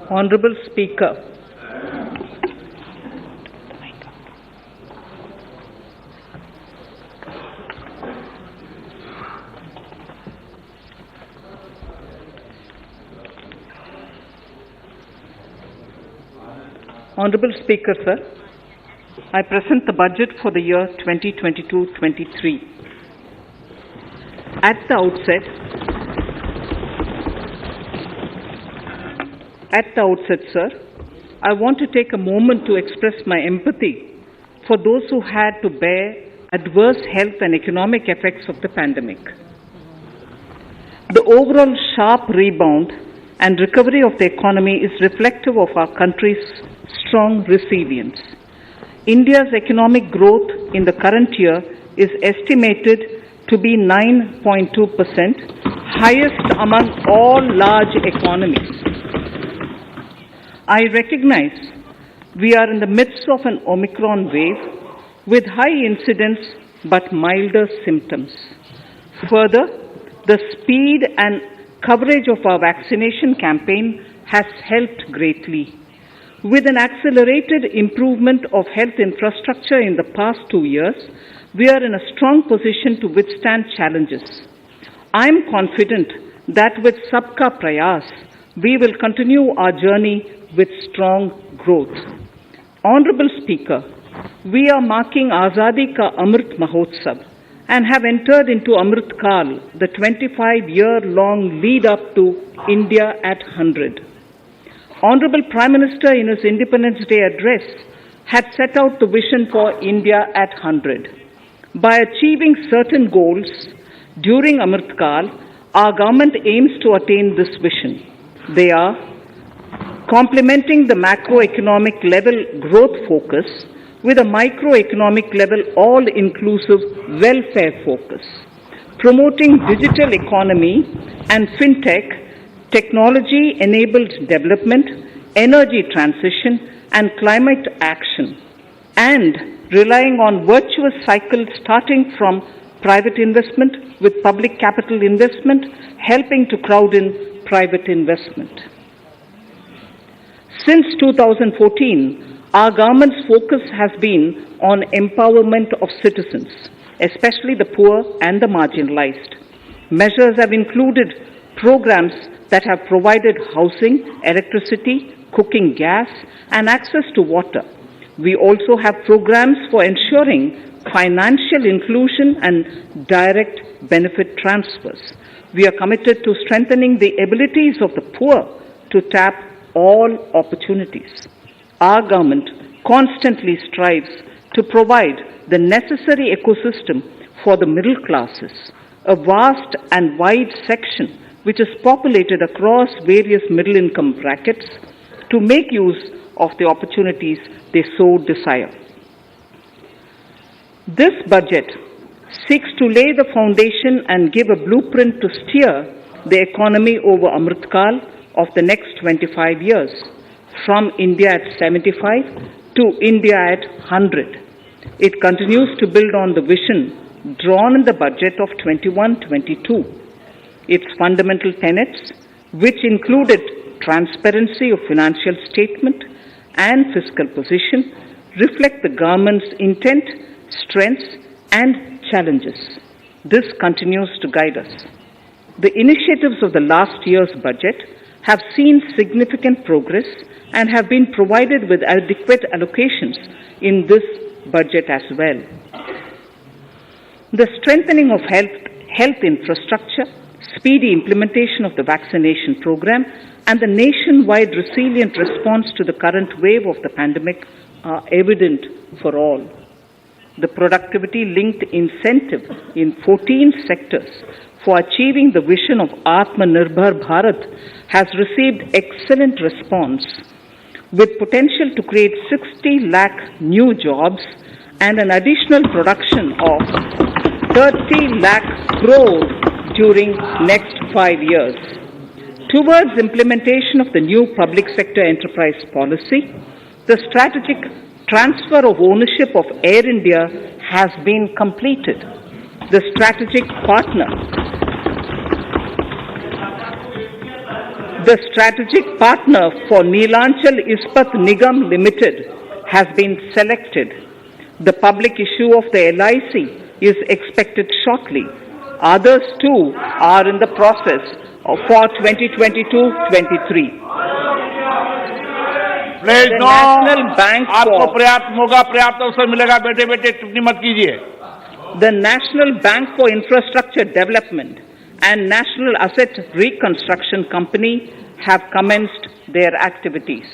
Honorable Speaker, Honorable Speaker, sir, I present the budget for the year 2022-23. At the outset, sir, I want to take a moment to express my empathy for those who had to bear adverse health and economic effects of the pandemic. The overall sharp rebound and recovery of the economy is reflective of our country's strong resilience. India's economic growth in the current year is estimated to be 9.2%, highest among all large economies. I recognize we are in the midst of an Omicron wave with high incidence but milder symptoms. Further, the speed and coverage of our vaccination campaign has helped greatly. With an accelerated improvement of health infrastructure in the past 2 years, we are in a strong position to withstand challenges. I am confident that with Sabka Prayas, we will continue our journey with strong growth. Honorable Speaker, we are marking Azadi Ka Amrit Mahotsav and have entered into Amrit Kal, the 25-year-long lead-up to India at 100. Honorable Prime Minister in his Independence Day address had set out the vision for India at 100. By achieving certain goals during Amrit Kal, our government aims to attain this vision. They are complementing the macroeconomic level growth focus with a microeconomic level all-inclusive welfare focus, promoting digital economy and fintech, technology-enabled development, energy transition, and climate action, and relying on virtuous cycles starting from private investment with public capital investment, helping to crowd in private investment. Since 2014, our government's focus has been on empowerment of citizens, especially the poor and the marginalized. Measures have included programs that have provided housing, electricity, cooking gas, and access to water. We also have programs for ensuring financial inclusion and direct benefit transfers. We are committed to strengthening the abilities of the poor to tap all opportunities. Our government constantly strives to provide the necessary ecosystem for the middle classes, a vast and wide section which is populated across various middle income brackets, to make use of the opportunities they so desire. This budget seeks to lay the foundation and give a blueprint to steer the economy over Amrit Kal of the next 25 years, from India at 75 to India at 100. It continues to build on the vision drawn in the budget of 21-22. Its fundamental tenets, which included transparency of financial statement and fiscal position, reflect the government's intent, strengths, and challenges. This continues to guide us. The initiatives of the last year's budget have seen significant progress and have been provided with adequate allocations in this budget as well. The strengthening of health infrastructure, speedy implementation of the vaccination program, and the nationwide resilient response to the current wave of the pandemic are evident for all. The productivity-linked incentive in 14 sectors for achieving the vision of Atmanirbhar Bharat has received excellent response, with potential to create 60 lakh new jobs and an additional production of 30 lakh crore during next 5 years. Towards implementation of the new public sector enterprise policy, the strategic transfer of ownership of Air India has been completed. The strategic partner The strategic partner for Neelanchal Ispat Nigam Limited has been selected. The public issue of the LIC is expected shortly. Others too are in the process for 2022-23. Please know, National Bank आपको for पर्याप्त मौका पर्याप्त अवसर मिलेगा, बेटे बेटे टिप्पणी मत कीजिए. the National Bank for Infrastructure Development and National Asset Reconstruction Company have commenced their activities.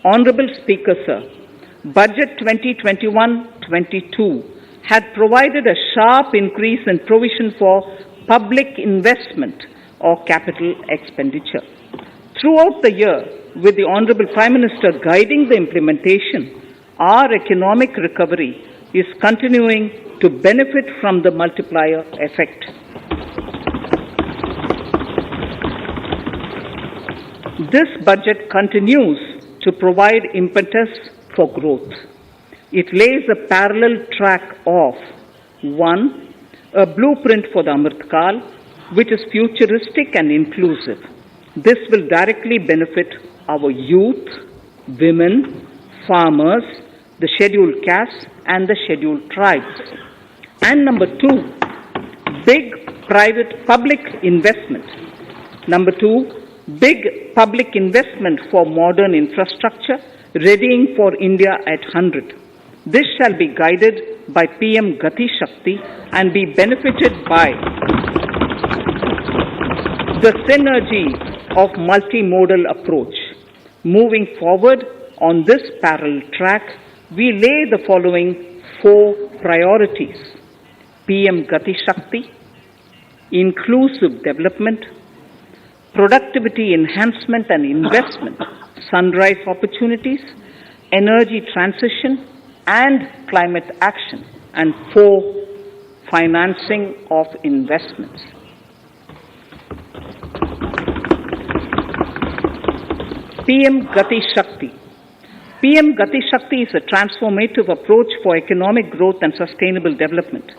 Honorable Speaker, sir, Budget 2021-22 had provided a sharp increase in provision for public investment or capital expenditure. Throughout the year, with the Honorable Prime Minister guiding the implementation, our economic recovery is continuing to benefit from the multiplier effect. This budget continues to provide impetus for growth. It lays a parallel track of 1. A blueprint for the Amrit Kal, which is futuristic and inclusive. This will directly benefit our youth, women, farmers, the scheduled castes and the scheduled tribes. And number 2, big private public investment. Number 2, big public investment for modern infrastructure, readying for India at 100. This shall be guided by PM Gati Shakti and be benefited by the synergy of multimodal approach. Moving forward on this parallel track, we lay the following 4 priorities: PM Gati Shakti, inclusive development, productivity enhancement and investment, sunrise opportunities, energy transition and climate action, and 4, financing of investments. PM Gati Shakti. PM Gati Shakti is a transformative approach for economic growth and sustainable development.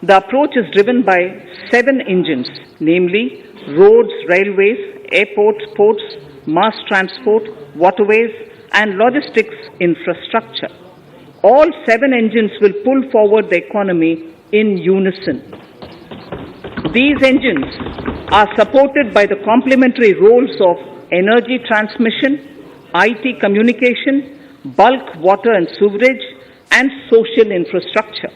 The approach is driven by 7 engines, namely roads, railways, airports, ports, mass transport, waterways, and logistics infrastructure. All 7 engines will pull forward the economy in unison. These engines are supported by the complementary roles of energy transmission, IT communication, bulk water and sewerage, and social infrastructure.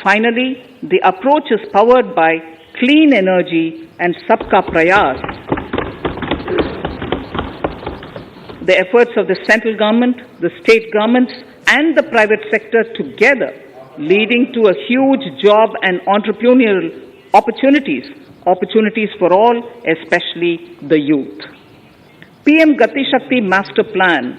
Finally, the approach is powered by clean energy and Sabka Prayas. The efforts of the central government, the state governments, and the private sector together, leading to a huge job and entrepreneurial opportunities for all, especially the youth. PM Gati Shakti Master Plan,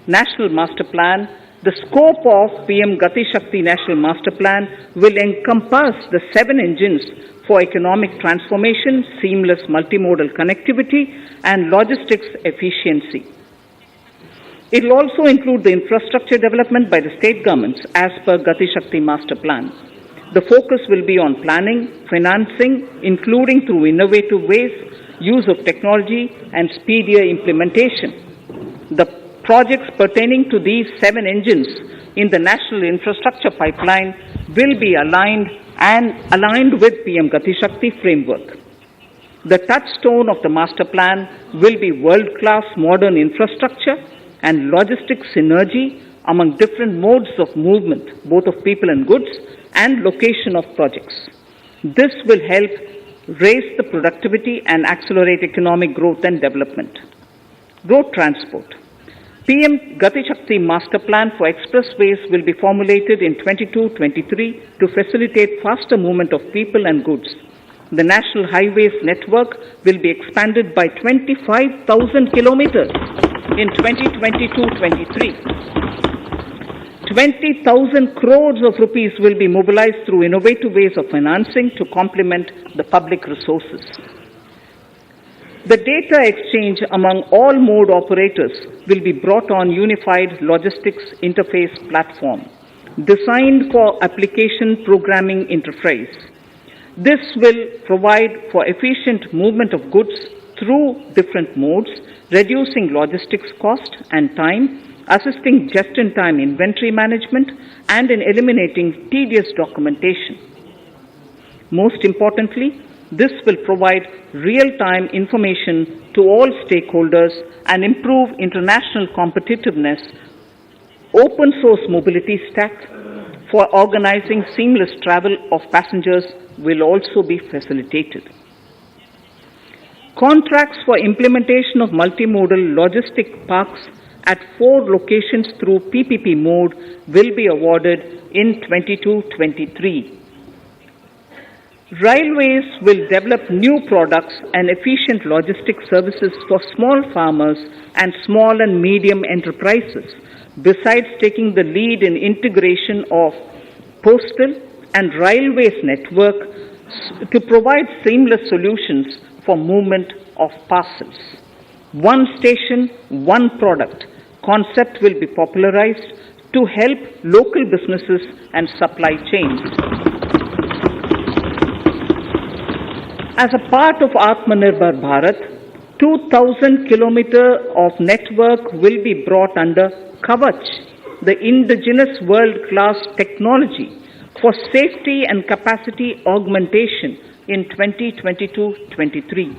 National Master Plan. The scope of PM Gati Shakti National Master Plan will encompass the 7 engines for economic transformation, seamless multimodal connectivity, and logistics efficiency. It will also include the infrastructure development by the state governments as per Gati Shakti Master Plan. The focus will be on planning, financing, including through innovative ways, use of technology, and speedier implementation. The projects pertaining to these 7 engines in the national infrastructure pipeline will be aligned with PM Gati Shakti framework. The touchstone of the master plan will be world-class modern infrastructure and logistics synergy among different modes of movement, both of people and goods, and location of projects. This will help raise the productivity and accelerate economic growth and development. Road transport. PM Gati Shakti Master Plan for expressways will be formulated in 22-23 to facilitate faster movement of people and goods. The National Highways network will be expanded by 25,000 kilometers in 2022-23. 20,000 crores of rupees will be mobilized through innovative ways of financing to complement the public resources. The data exchange among all mode operators will be brought on unified logistics interface platform, designed for application programming interface. This will provide for efficient movement of goods, through different modes, reducing logistics cost and time, assisting just-in-time inventory management, and in eliminating tedious documentation. Most importantly, this will provide real-time information to all stakeholders and improve international competitiveness. Open source mobility stack for organizing seamless travel of passengers will also be facilitated. Contracts for implementation of multimodal logistic parks at 4 locations through PPP mode will be awarded in 22-23. Railways will develop new products and efficient logistic services for small farmers and small and medium enterprises, besides taking the lead in integration of postal and railways network to provide seamless solutions for movement of parcels. One station, one product concept will be popularized to help local businesses and supply chains. As a part of Atmanirbhar Bharat, 2,000 kilometers of network will be brought under Kavach, the indigenous world-class technology for safety and capacity augmentation in 2022-23.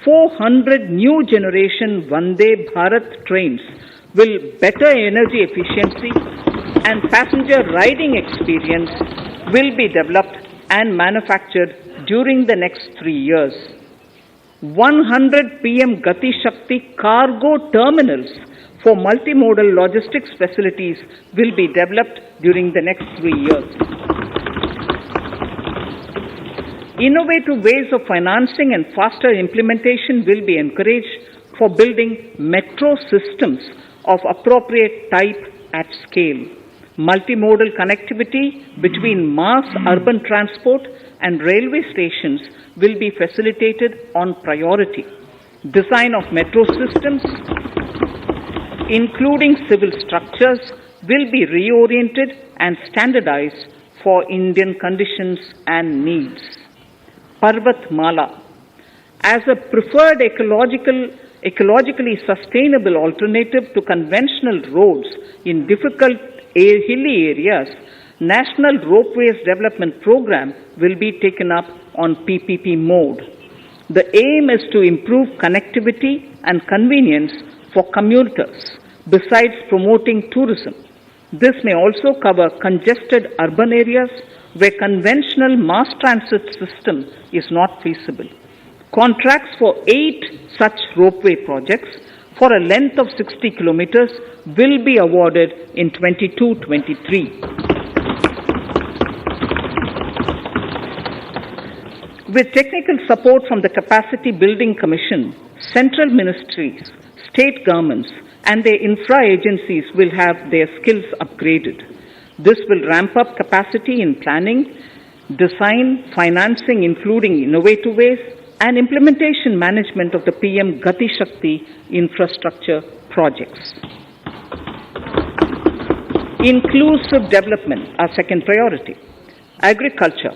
400 new generation Vande Bharat trains will better energy efficiency and passenger riding experience will be developed and manufactured during the next 3 years. 100 PM Gati Shakti cargo terminals for multimodal logistics facilities will be developed during the next 3 years. Innovative ways of financing and faster implementation will be encouraged for building metro systems of appropriate type at scale. Multimodal connectivity between mass urban transport and railway stations will be facilitated on priority. Design of metro systems, including civil structures, will be reoriented and standardized for Indian conditions and needs. Parvat Mala, as a preferred ecologically sustainable alternative to conventional roads in difficult hilly areas, National Ropeways Development Program will be taken up on PPP mode. The aim is to improve connectivity and convenience for commuters, besides promoting tourism. This may also cover congested urban areas where conventional mass transit system is not feasible. Contracts for 8 such ropeway projects for a length of 60 kilometers will be awarded in 22-23. With technical support from the Capacity Building Commission, central ministries, state governments, and their infra agencies will have their skills upgraded. This will ramp up capacity in planning, design, financing, including innovative ways, and implementation management of the PM Gati Shakti infrastructure projects. Inclusive development, our second priority. Agriculture.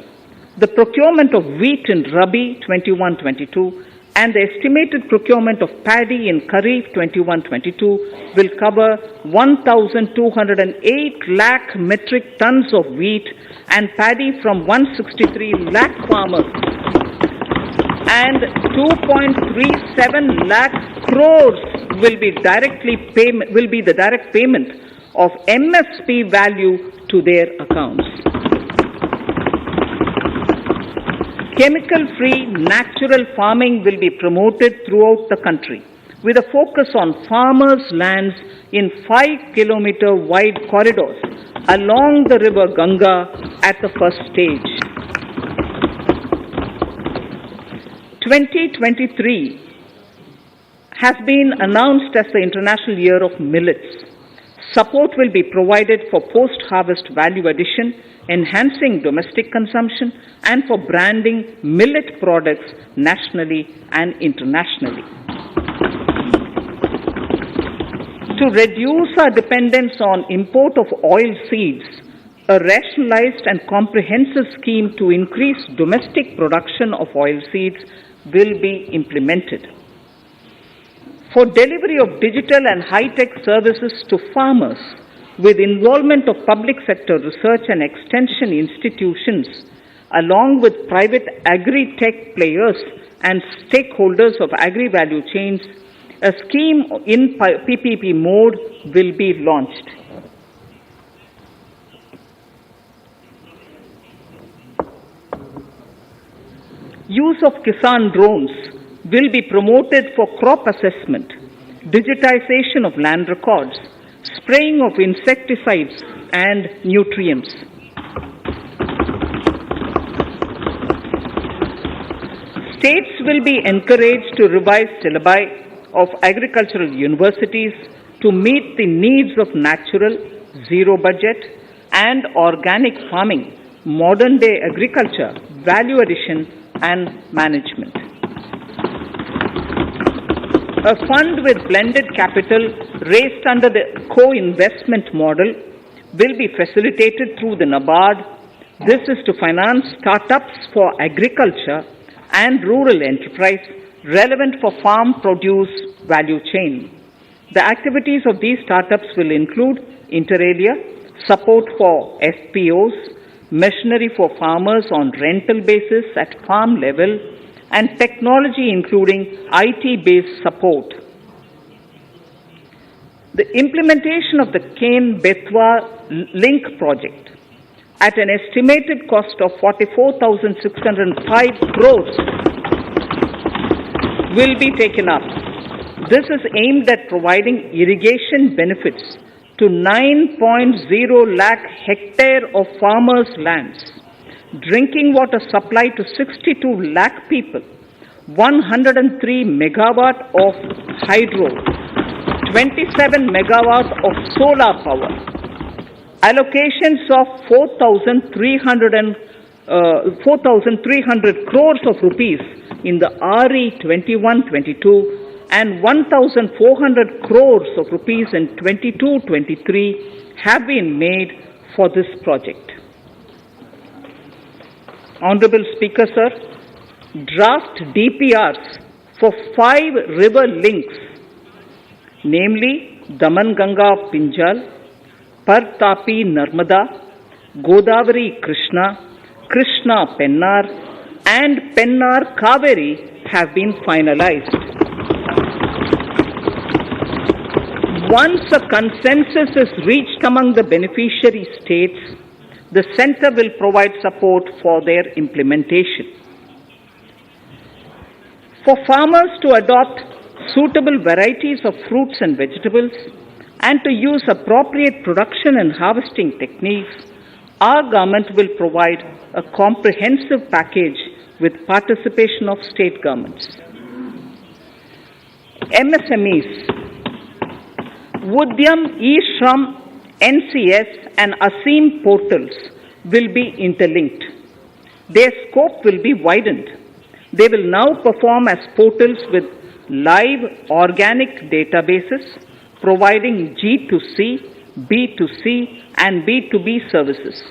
The procurement of wheat in Rabi 21-22 and the estimated procurement of paddy in Kharif 21-22 will cover 1,208 lakh metric tons of wheat and paddy from 163 lakh farmers and 2.37 lakh crores will be the direct payment of MSP value to their accounts. Chemical-free natural farming will be promoted throughout the country with a focus on farmers' lands in 5-kilometer wide corridors along the river Ganga at the first stage. 2023 has been announced as the International Year of Millets. Support will be provided for post-harvest value addition, enhancing domestic consumption, and for branding millet products nationally and internationally. To reduce our dependence on import of oil seeds, a rationalized and comprehensive scheme to increase domestic production of oil seeds will be implemented. for delivery of digital and high-tech services to farmers with involvement of public sector research and extension institutions, along with private agri-tech players and stakeholders of agri-value chains, a scheme in PPP mode will be launched. Use of Kisan drones will be promoted for crop assessment, digitization of land records, spraying of insecticides and nutrients. States will be encouraged to revise syllabi of agricultural universities to meet the needs of natural, zero budget and organic farming, modern day agriculture, value addition and management. A fund with blended capital raised under the co-investment model will be facilitated through the NABARD. This is to finance startups for agriculture and rural enterprise relevant for farm produce value chain. The activities of these startups will include inter alia, support for FPOs, machinery for farmers on rental basis at farm level, and technology including IT-based support. The implementation of the Ken-Betwa link project at an estimated cost of 44,605 crores will be taken up. This is aimed at providing irrigation benefits to 9.0 lakh hectare of farmers' lands, drinking water supply to 62 lakh people, 103 megawatt of hydro, 27 megawatt of solar power, allocations of 4,300 crores of rupees in the RE 21-22 and 1,400 crores of rupees in 22-23 have been made for this project. Honorable Speaker, sir, draft DPRs for 5 river links, namely Daman-Ganga Pinjal, Par-Tapi Narmada, Godavari Krishna, Krishna Pennar, and Pennar Kaveri have been finalized. Once a consensus is reached among the beneficiary states, the Centre will provide support for their implementation. For farmers to adopt suitable varieties of fruits and vegetables and to use appropriate production and harvesting techniques, our government will provide a comprehensive package with participation of state governments. MSMEs, Udyam, eShram, NCS and ASEEM portals will be interlinked. Their scope will be widened. They will now perform as portals with live organic databases, providing G2C, B2C and B2B services.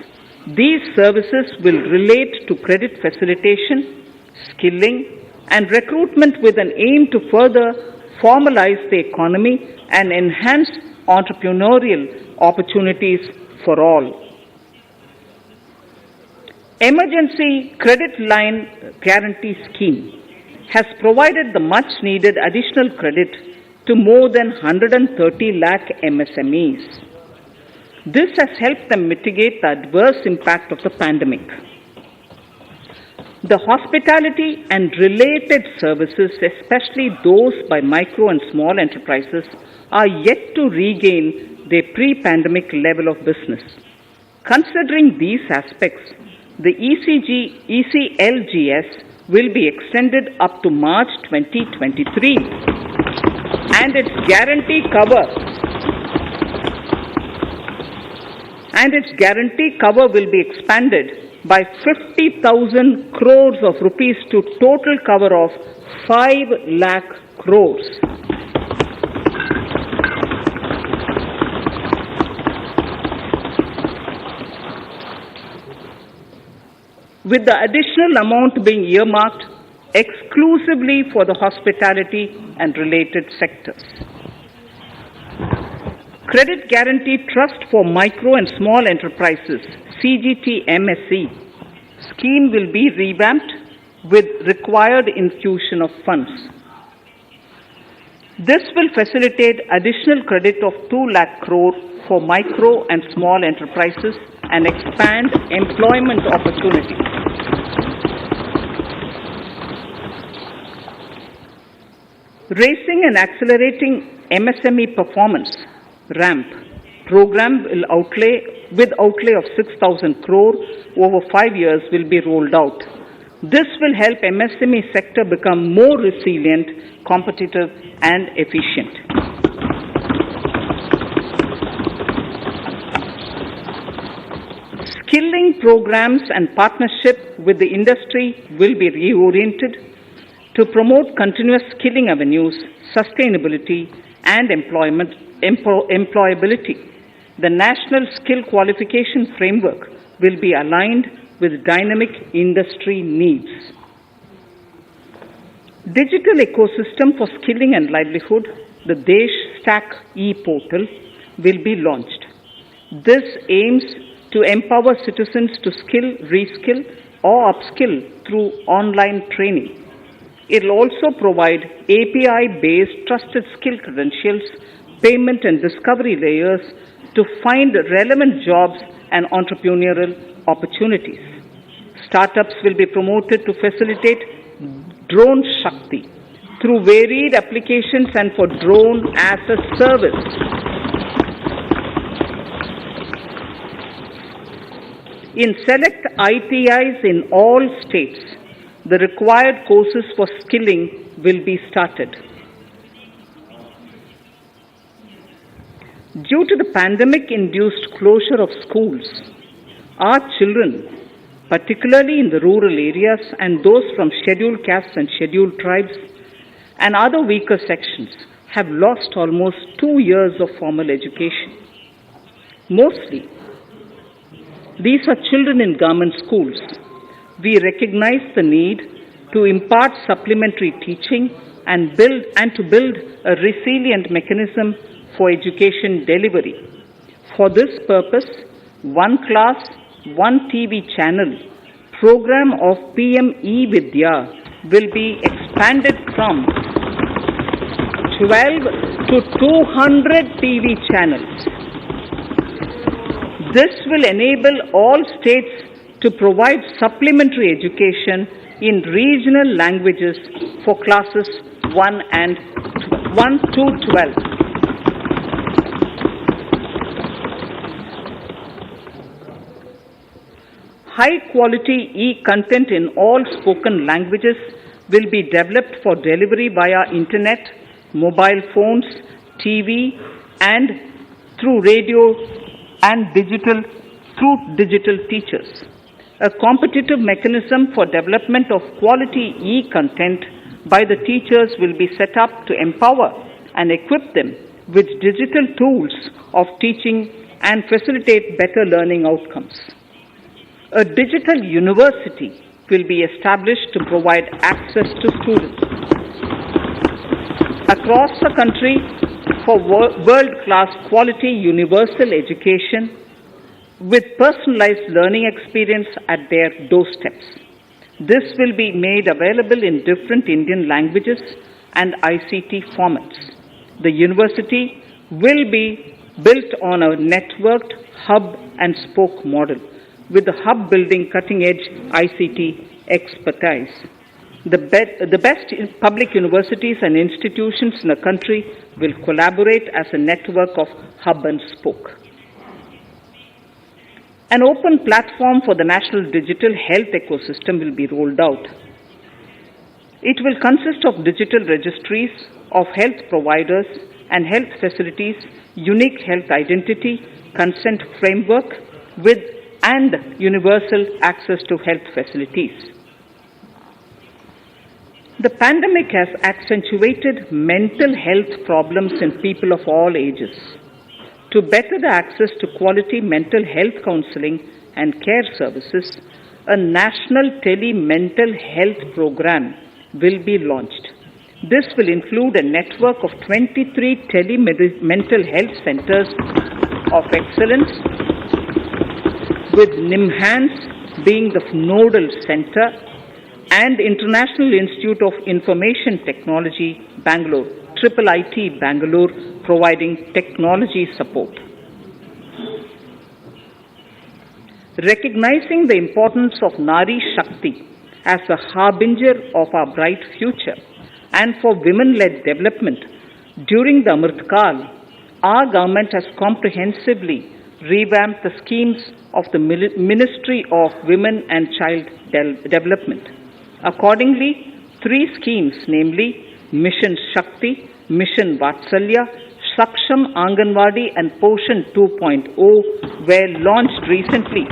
These services will relate to credit facilitation, skilling and recruitment with an aim to further formalize the economy and enhance entrepreneurial opportunities for all. Emergency Credit Line Guarantee Scheme has provided the much needed additional credit to more than 130 lakh MSMEs. This has helped them mitigate the adverse impact of the pandemic. The hospitality and related services, especially those by micro and small enterprises, are yet to regain their pre-pandemic level of business. Considering these aspects, the ECLGS will be extended up to March 2023 and its guarantee cover will be expanded by 50,000 crores of rupees to total cover of 5 lakh crores. With the additional amount being earmarked, exclusively for the hospitality and related sectors. Credit Guarantee Trust for Micro and Small Enterprises, CGT-MSE, scheme will be revamped with required infusion of funds. This will facilitate additional credit of 2 lakh crore for micro and small enterprises and expand employment opportunities. Raising and Accelerating MSME Performance, RAMP, program will outlay of 6,000 crore over 5 years will be rolled out. This will help MSME sector become more resilient, competitive and efficient. Skilling programs and partnership with the industry will be reoriented to promote continuous skilling avenues, sustainability and employability. The National Skill Qualification Framework will be aligned with dynamic industry needs. Digital ecosystem for skilling and livelihood, the Desh Stack e-portal, will be launched. This aims to empower citizens to skill, reskill or upskill through online training. It will also provide API-based trusted skill credentials, payment and discovery layers to find relevant jobs and entrepreneurial opportunities. Startups will be promoted to facilitate Drone Shakti through varied applications and for drone as a service. In select ITIs in all states, the required courses for skilling will be started. Due to the pandemic-induced closure of schools, our children, particularly in the rural areas and those from scheduled castes and scheduled tribes and other weaker sections, have lost almost 2 years of formal education. Mostly, these are children in government schools. We recognize the need to impart supplementary teaching and to build a resilient mechanism for education delivery. For this purpose, One Class, One TV channel program of PM E-Vidya will be expanded from 12 to 200 TV channels. This will enable all states to provide supplementary education in regional languages for classes 1 to 12. High-quality e-content in all spoken languages will be developed for delivery via internet, mobile phones, TV, and through radio and digital teachers. A competitive mechanism for development of quality e-content by the teachers will be set up to empower and equip them with digital tools of teaching and facilitate better learning outcomes. A digital university will be established to provide access to students across the country for world-class quality universal education with personalized learning experience at their doorsteps. This will be made available in different Indian languages and ICT formats. The university will be built on a networked hub and spoke model, with the hub building cutting-edge ICT expertise. The best public universities and institutions in the country will collaborate as a network of hub and spoke. An open platform for the national digital health ecosystem will be rolled out. It will consist of digital registries of health providers and health facilities, unique health identity, consent framework, and universal access to health facilities. The pandemic has accentuated mental health problems in people of all ages. To better the access to quality mental health counseling and care services, a national Tele mental health program will be launched. This will include a network of 23 mental health centers of excellence, with NIMHANS being the nodal center, and International Institute of Information Technology, Bangalore, IIIT Bangalore, providing technology support. Recognizing the importance of Nari Shakti as a harbinger of our bright future and for women-led development, during the Amrit Kal, our government has comprehensively revamped the schemes of the Ministry of Women and Child Development. Accordingly, 3 schemes, namely Mission Shakti, Mission Vatsalya, Saksham Anganwadi and Poshan 2.0 were launched recently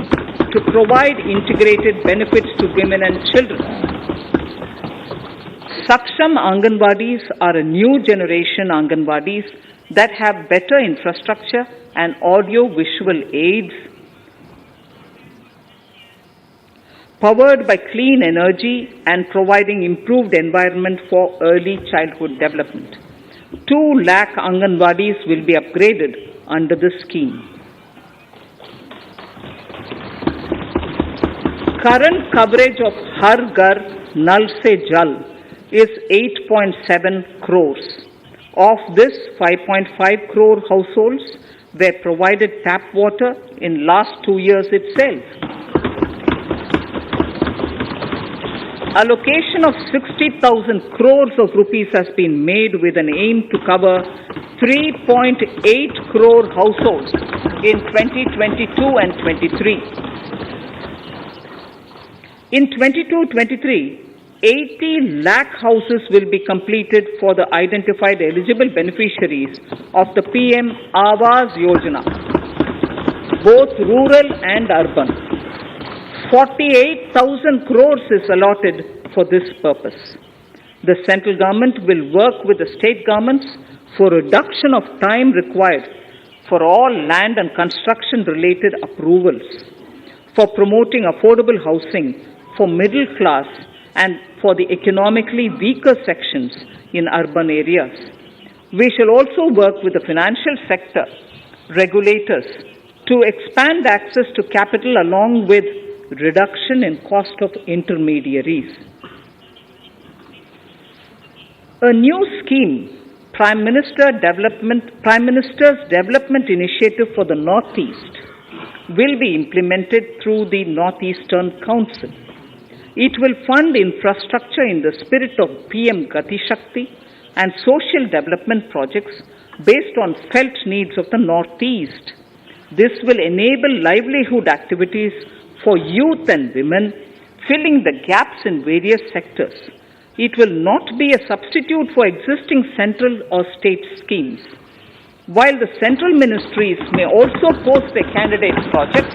to provide integrated benefits to women and children. Saksham Anganwadis are a new generation Anganwadis that have better infrastructure and audio-visual aids, powered by clean energy and providing improved environment for early childhood development. 2 lakh Anganwadis will be upgraded under this scheme. Current coverage of Har Ghar Nal Se Jal is 8.7 crores. Of this, 5.5 crore households were provided tap water in last 2 years itself. Allocation of 60,000 crores of rupees has been made with an aim to cover 3.8 crore households in 2022 and 23. In 22-23, 80 lakh houses will be completed for the identified eligible beneficiaries of the PM Awas Yojana, both rural and urban. 48,000 crores is allotted for this purpose. The central government will work with the state governments for reduction of time required for all land and construction related approvals, for promoting affordable housing for middle class and for the economically weaker sections in urban areas. We shall also work with the financial sector, regulators, to expand access to capital along with reduction in cost of intermediaries. A new scheme, Prime Minister's Development Initiative for the Northeast, will be implemented through the Northeastern Council. It will fund infrastructure in the spirit of PM Gati Shakti and social development projects based on felt needs of the Northeast. This will enable livelihood activities for youth and women, filling the gaps in various sectors. It will not be a substitute for existing central or state schemes. While the central ministries may also post their candidate projects,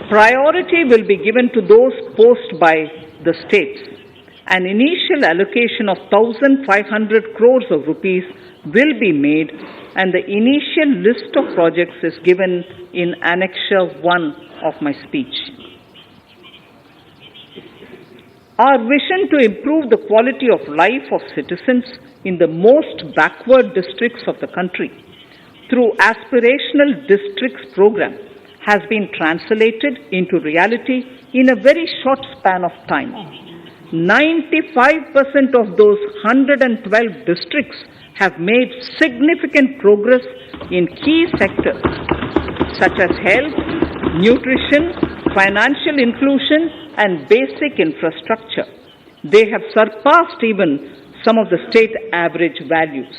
priority will be given to those posted by the states. An initial allocation of 1,500 crores of rupees will be made, and the initial list of projects is given in Annexure 1 of my speech. Our vision to improve the quality of life of citizens in the most backward districts of the country through Aspirational Districts program has been translated into reality in a very short span of time. 95% of those 112 districts have made significant progress in key sectors such as health, nutrition, financial inclusion, and basic infrastructure. They have surpassed even some of the state average values.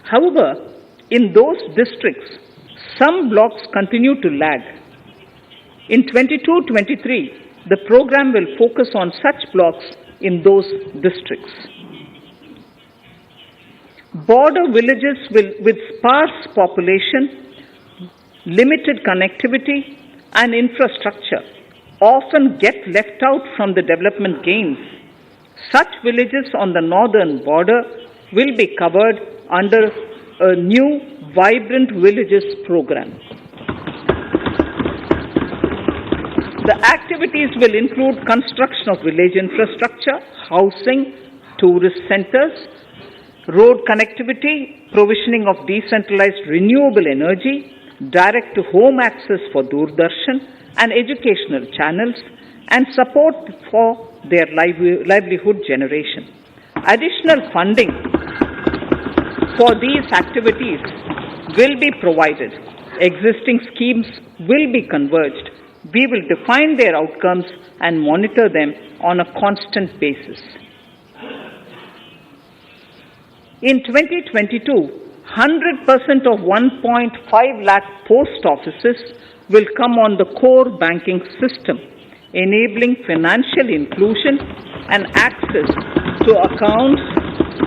However, in those districts, some blocks continue to lag. In 22-23, the program will focus on such blocks in those districts. Border villages with sparse population, limited connectivity, and infrastructure often get left out from the development gains. Such villages on the northern border will be covered under a new Vibrant Villages program. The activities will include construction of village infrastructure, housing, tourist centers, road connectivity, provisioning of decentralized renewable energy, direct-to-home access for Doordarshan and educational channels, and support for their livelihood generation. Additional funding for these activities will be provided. Existing schemes will be converged. We will define their outcomes and monitor them on a constant basis. In 2022, 100% of 1.5 lakh post offices will come on the core banking system, enabling financial inclusion and access to accounts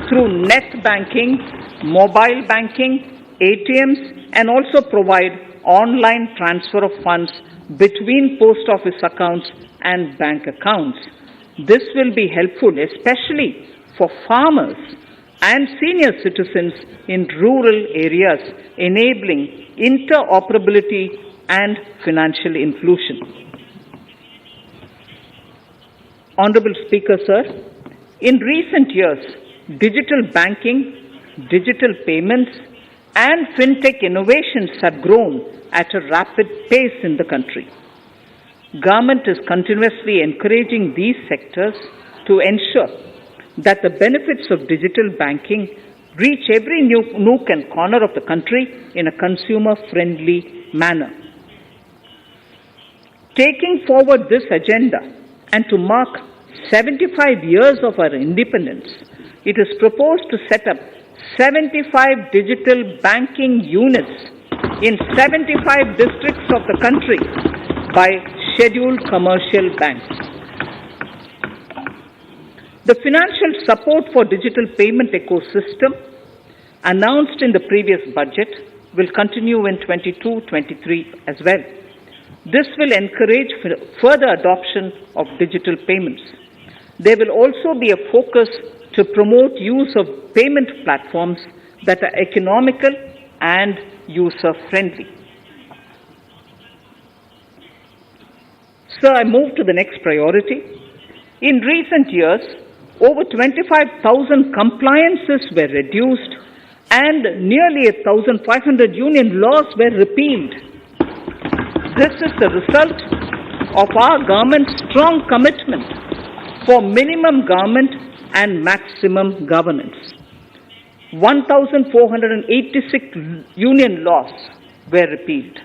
through net banking, mobile banking, ATMs, and also provide online transfer of funds between post office accounts and bank accounts. This will be helpful especially for farmers and senior citizens in rural areas, enabling interoperability and financial inclusion. Honorable Speaker, sir, in recent years, digital banking, digital payments, and fintech innovations have grown at a rapid pace in the country. Government is continuously encouraging these sectors to ensure that the benefits of digital banking reach every nook and corner of the country in a consumer-friendly manner. Taking forward this agenda and to mark 75 years of our independence, it is proposed to set up 75 digital banking units in 75 districts of the country by scheduled commercial banks. The financial support for digital payment ecosystem announced in the previous budget will continue in 22-23 as well. This will encourage further adoption of digital payments. There will also be a focus to promote use of payment platforms that are economical and user-friendly. Sir, I move to the next priority. In recent years, over 25,000 compliances were reduced and nearly 1,500 union laws were repealed. This is the result of our government's strong commitment for minimum government and maximum governance. 1,486 union laws were repealed.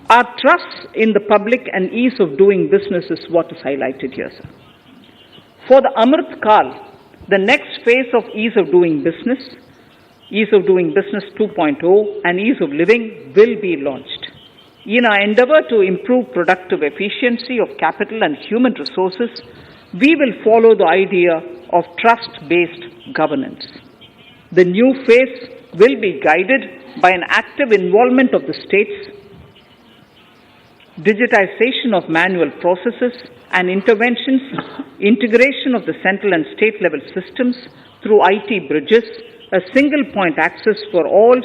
Our trust in the public and ease of doing business is what is highlighted here, sir. For the Amrit Kal, the next phase of ease of doing business 2.0 and ease of living will be launched. In our endeavor to improve productive efficiency of capital and human resources, we will follow the idea of trust-based governance. The new phase will be guided by an active involvement of the states, digitization of manual processes and interventions, integration of the central and state level systems through IT bridges, a single point access for all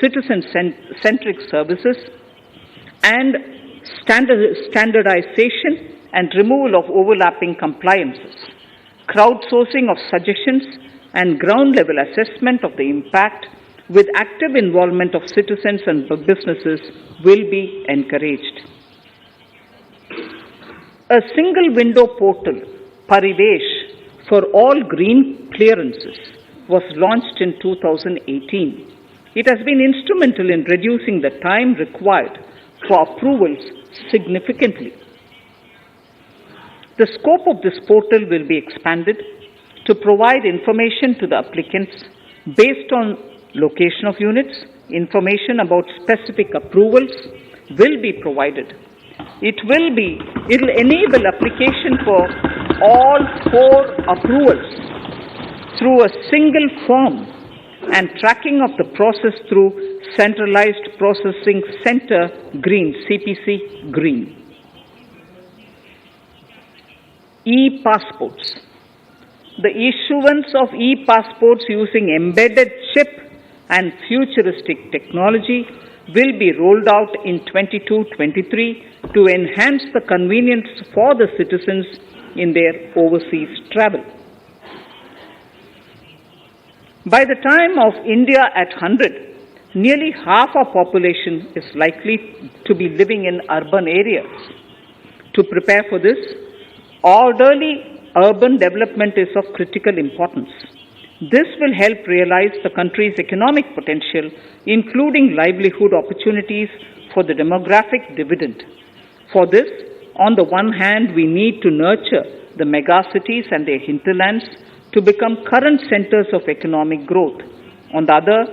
citizen-centric services, and standardization and removal of overlapping compliances. Crowdsourcing of suggestions and ground-level assessment of the impact with active involvement of citizens and businesses will be encouraged. A single window portal, Parivesh, for all green clearances was launched in 2018. It has been instrumental in reducing the time required for approvals significantly. The scope of this portal will be expanded to provide information to the applicants based on location of units. Information about specific approvals will be provided. It will enable application for all 4 approvals through a single form and tracking of the process through Centralized Processing Center Green, CPC Green. E-passports. the issuance of e-passports using embedded chip and futuristic technology will be rolled out in 22-23 to enhance the convenience for the citizens in their overseas travel. By the time of India at 100, nearly half our population is likely to be living in urban areas. To prepare for this, orderly urban development is of critical importance. This will help realize the country's economic potential, including livelihood opportunities for the demographic dividend. For this, on the one hand, we need to nurture the megacities and their hinterlands to become current centers of economic growth. On the other,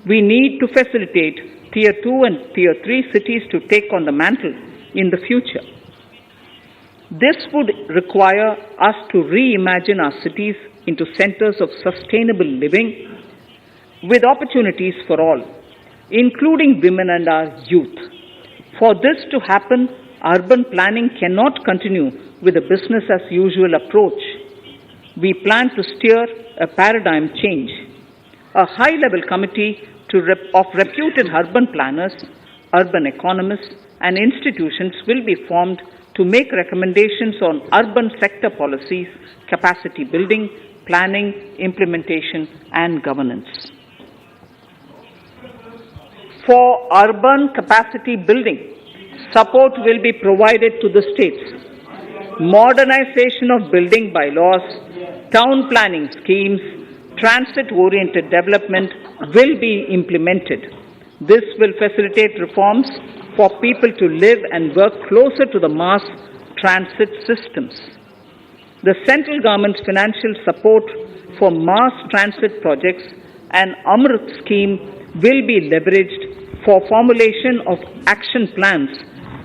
we need to facilitate Tier 2 and Tier 3 cities to take on the mantle in the future. This would require us to reimagine our cities into centers of sustainable living with opportunities for all, including women and our youth. For this to happen, urban planning cannot continue with a business as usual approach. We plan to steer a paradigm change. A high-level committee of reputed urban planners, urban economists, and institutions will be formed to make recommendations on urban sector policies, capacity building, planning, implementation, and governance. For urban capacity building, support will be provided to the states. Modernization of building bylaws, town planning schemes, transit-oriented development will be implemented. This will facilitate reforms for people to live and work closer to the mass transit systems. The central government's financial support for mass transit projects and Amrit scheme will be leveraged for formulation of action plans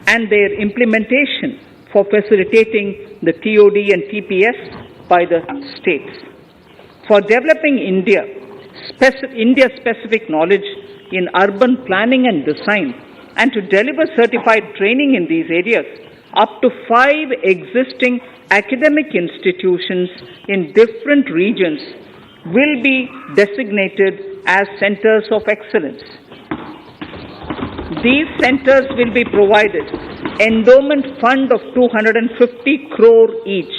and their implementation for facilitating the TOD and TPS by the states. For developing India-specific knowledge in urban planning and design, and to deliver certified training in these areas, up to 5 existing academic institutions in different regions will be designated as centers of excellence. These centers will be provided endowment fund of 250 crore each.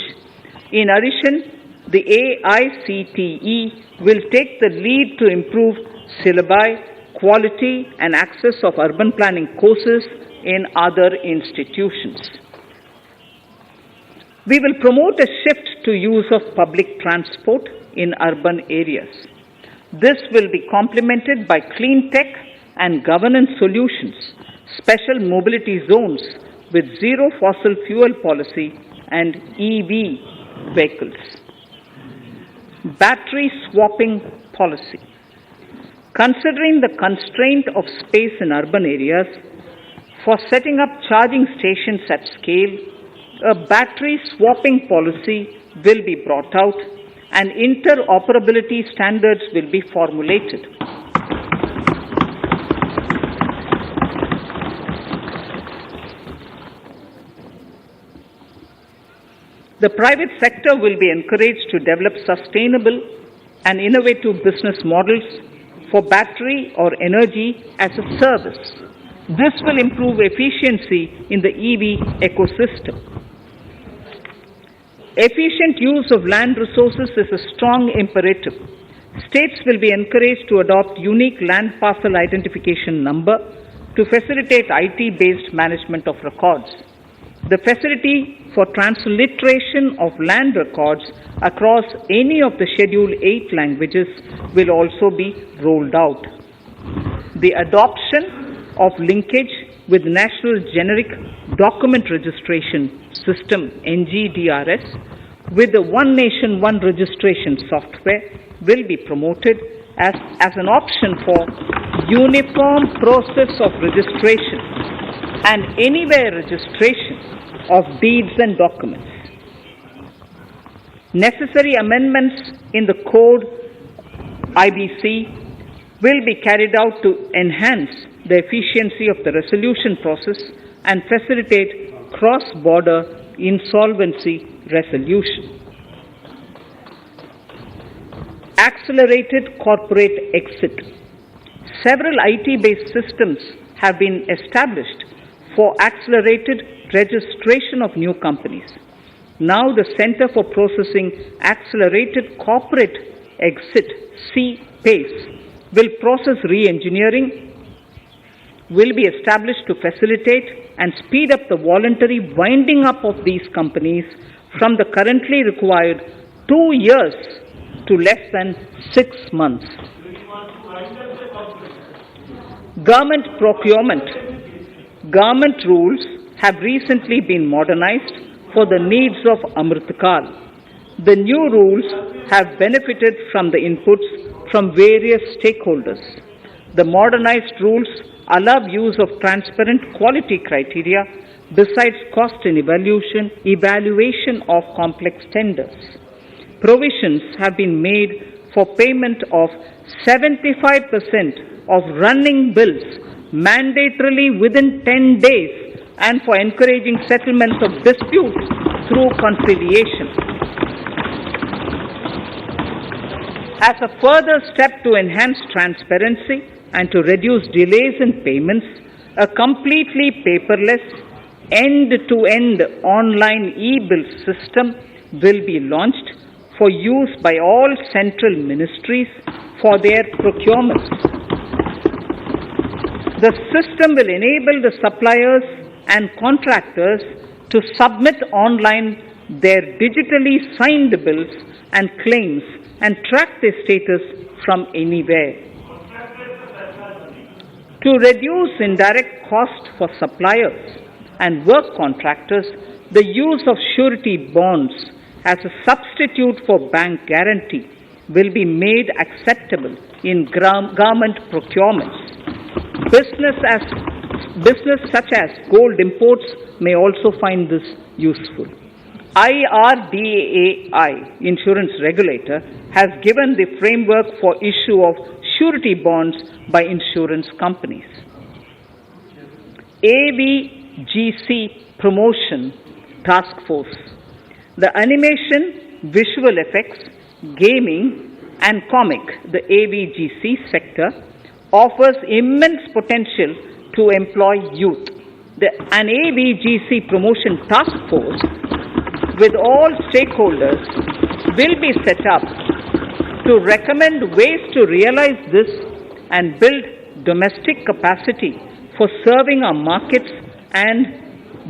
In addition, the AICTE will take the lead to improve syllabi, quality and access of urban planning courses in other institutions. We will promote a shift to use of public transport in urban areas. This will be complemented by clean tech and governance solutions, special mobility zones with zero fossil fuel policy and EV vehicles. Battery swapping policy. Considering the constraint of space in urban areas, for setting up charging stations at scale, a battery swapping policy will be brought out and interoperability standards will be formulated. The private sector will be encouraged to develop sustainable and innovative business models for battery or energy as a service. This will improve efficiency in the EV ecosystem. Efficient use of land resources is a strong imperative. States will be encouraged to adopt unique land parcel identification number to facilitate IT-based management of records. The facility for transliteration of land records across any of the Schedule 8 languages will also be rolled out. The adoption of linkage with National Generic Document Registration System NGDRS with the One Nation One Registration software will be promoted as an option for uniform process of registration and anywhere registration of deeds and documents. Necessary amendments in the code IBC will be carried out to enhance the efficiency of the resolution process and facilitate cross-border insolvency resolution. accelerated corporate exit. Several IT-based systems have been established for accelerated registration of new companies. Now the Center for Processing Accelerated Corporate Exit, CPACE, will process re-engineering, will be established to facilitate and speed up the voluntary winding up of these companies from the currently required 2 years to less than 6 months. Government procurement. Government rules have recently been modernized for the needs of Amrit Kal. The new rules have benefited from the inputs from various stakeholders. The modernized rules allow use of transparent quality criteria besides cost and evaluation of complex tenders. Provisions have been made for payment of 75% of running bills mandatorily within 10 days and for encouraging settlements of disputes through conciliation. As a further step to enhance transparency and to reduce delays in payments, a completely paperless, end-to-end online e-bill system will be launched for use by all central ministries for their procurements. The system will enable the suppliers and contractors to submit online their digitally signed bills and claims and track their status from anywhere. To reduce indirect cost for suppliers and work contractors, the use of surety bonds as a substitute for bank guarantee will be made acceptable in government procurements. Business such as gold imports may also find this useful. IRDAI, insurance regulator, has given the framework for issue of surety bonds by insurance companies. AVGC Promotion Task Force. The animation, visual effects, gaming and comic, the AVGC sector, offers immense potential to employ youth. An AVGC Promotion Task Force with all stakeholders will be set up to recommend ways to realize this and build domestic capacity for serving our markets and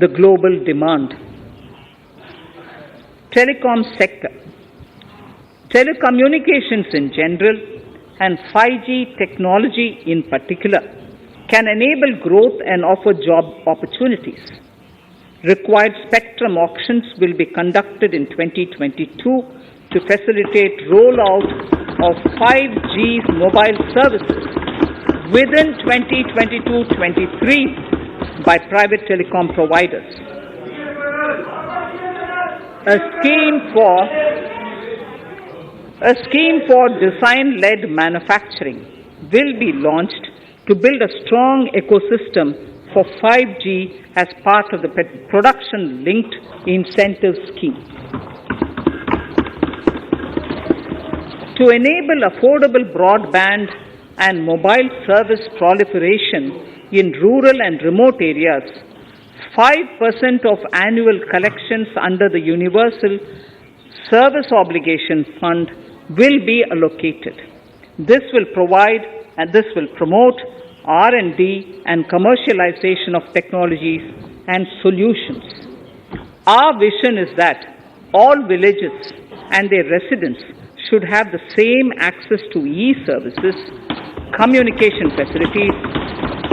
the global demand. Telecom sector. Telecommunications in general and 5G technology in particular can enable growth and offer job opportunities. Required spectrum auctions will be conducted in 2022 to facilitate rollout of 5G mobile services within 2022-23 by private telecom providers. A scheme for design-led manufacturing will be launched to build a strong ecosystem for 5G as part of the production-linked incentive scheme. To enable affordable broadband and mobile service proliferation in rural and remote areas, 5% of annual collections under the Universal Service Obligation Fund will be allocated. This will promote R&D and commercialization of technologies and solutions. Our vision is that all villages and their residents should have the same access to e-services, communication facilities,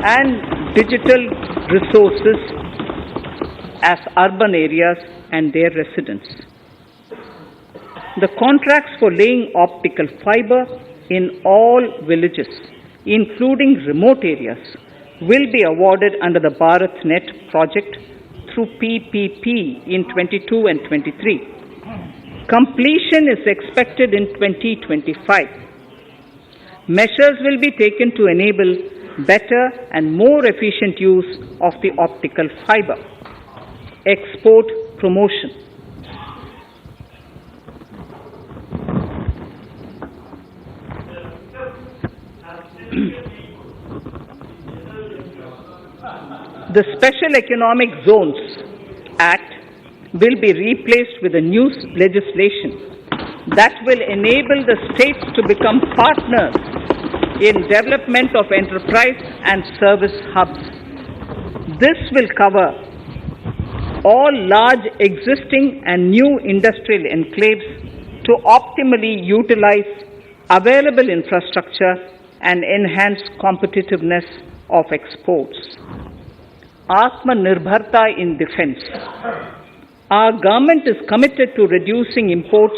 and digital resources as urban areas and their residents. The contracts for laying optical fiber in all villages, including remote areas, will be awarded under the BharatNet project through PPP in 22 and 23. Completion is expected in 2025. Measures will be taken to enable better and more efficient use of the optical fiber. Export promotion. The Special Economic Zones Act will be replaced with a new legislation that will enable the states to become partners in development of enterprise and service hubs. This will cover all large existing and new industrial enclaves to optimally utilize available infrastructure and enhance competitiveness of exports. Atmanirbharta in defense. Our government is committed to reducing imports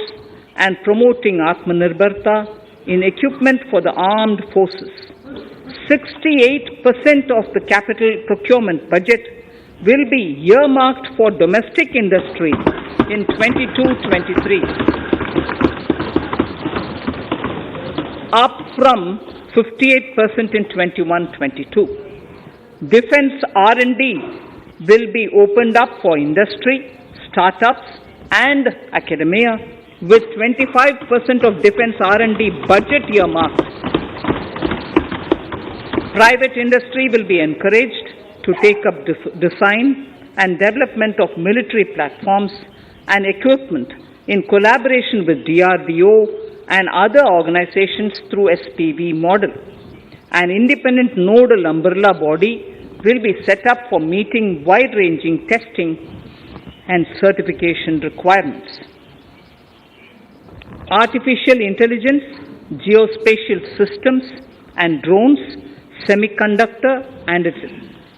and promoting Atmanirbharta in equipment for the armed forces. 68% of the capital procurement budget will be earmarked for domestic industry in 22-23, up from 58% in 21-22. Defense R&D will be opened up for industry, startups and academia, with 25% of defense R&D budget earmarked. Private industry will be encouraged to take up design and development of military platforms and equipment in collaboration with DRDO and other organizations through SPV model. An independent nodal umbrella body will be set up for meeting wide-ranging testing and certification requirements. Artificial intelligence, geospatial systems and drones, semiconductor and its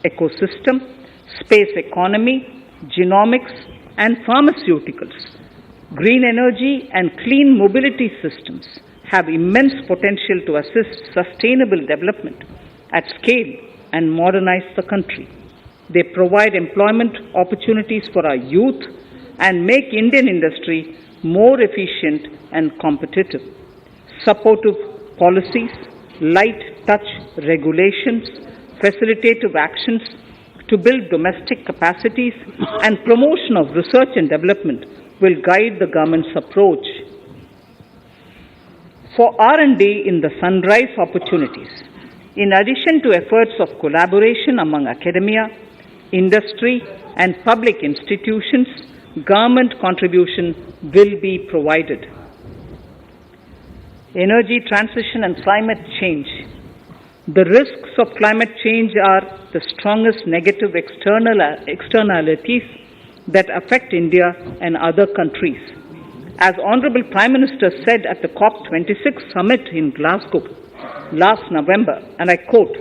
ecosystem, space economy, genomics and pharmaceuticals, green energy and clean mobility systems have immense potential to assist sustainable development at scale and modernize the country. They provide employment opportunities for our youth and make Indian industry more efficient and competitive. Supportive policies, light touch regulations, facilitative actions to build domestic capacities and promotion of research and development will guide the government's approach. For R&D in the sunrise opportunities, in addition to efforts of collaboration among academia, industry and public institutions, government contribution will be provided. Energy transition and climate change. The risks of climate change are the strongest negative externalities that affect India and other countries. As Honorable Prime Minister said at the COP26 summit in Glasgow last November, and I quote,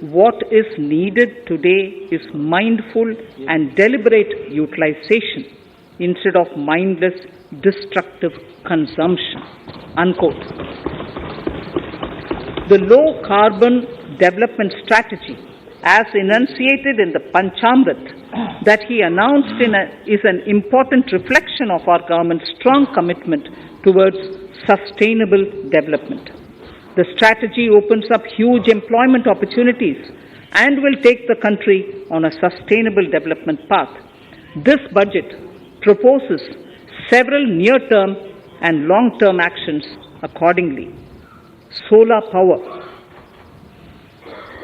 "What is needed today is mindful and deliberate utilization instead of mindless, destructive consumption," unquote. The low carbon development strategy, as enunciated in the Panchamrit that he announced is an important reflection of our government's strong commitment towards sustainable development. The strategy opens up huge employment opportunities and will take the country on a sustainable development path. This budget proposes several near-term and long-term actions accordingly. Solar power.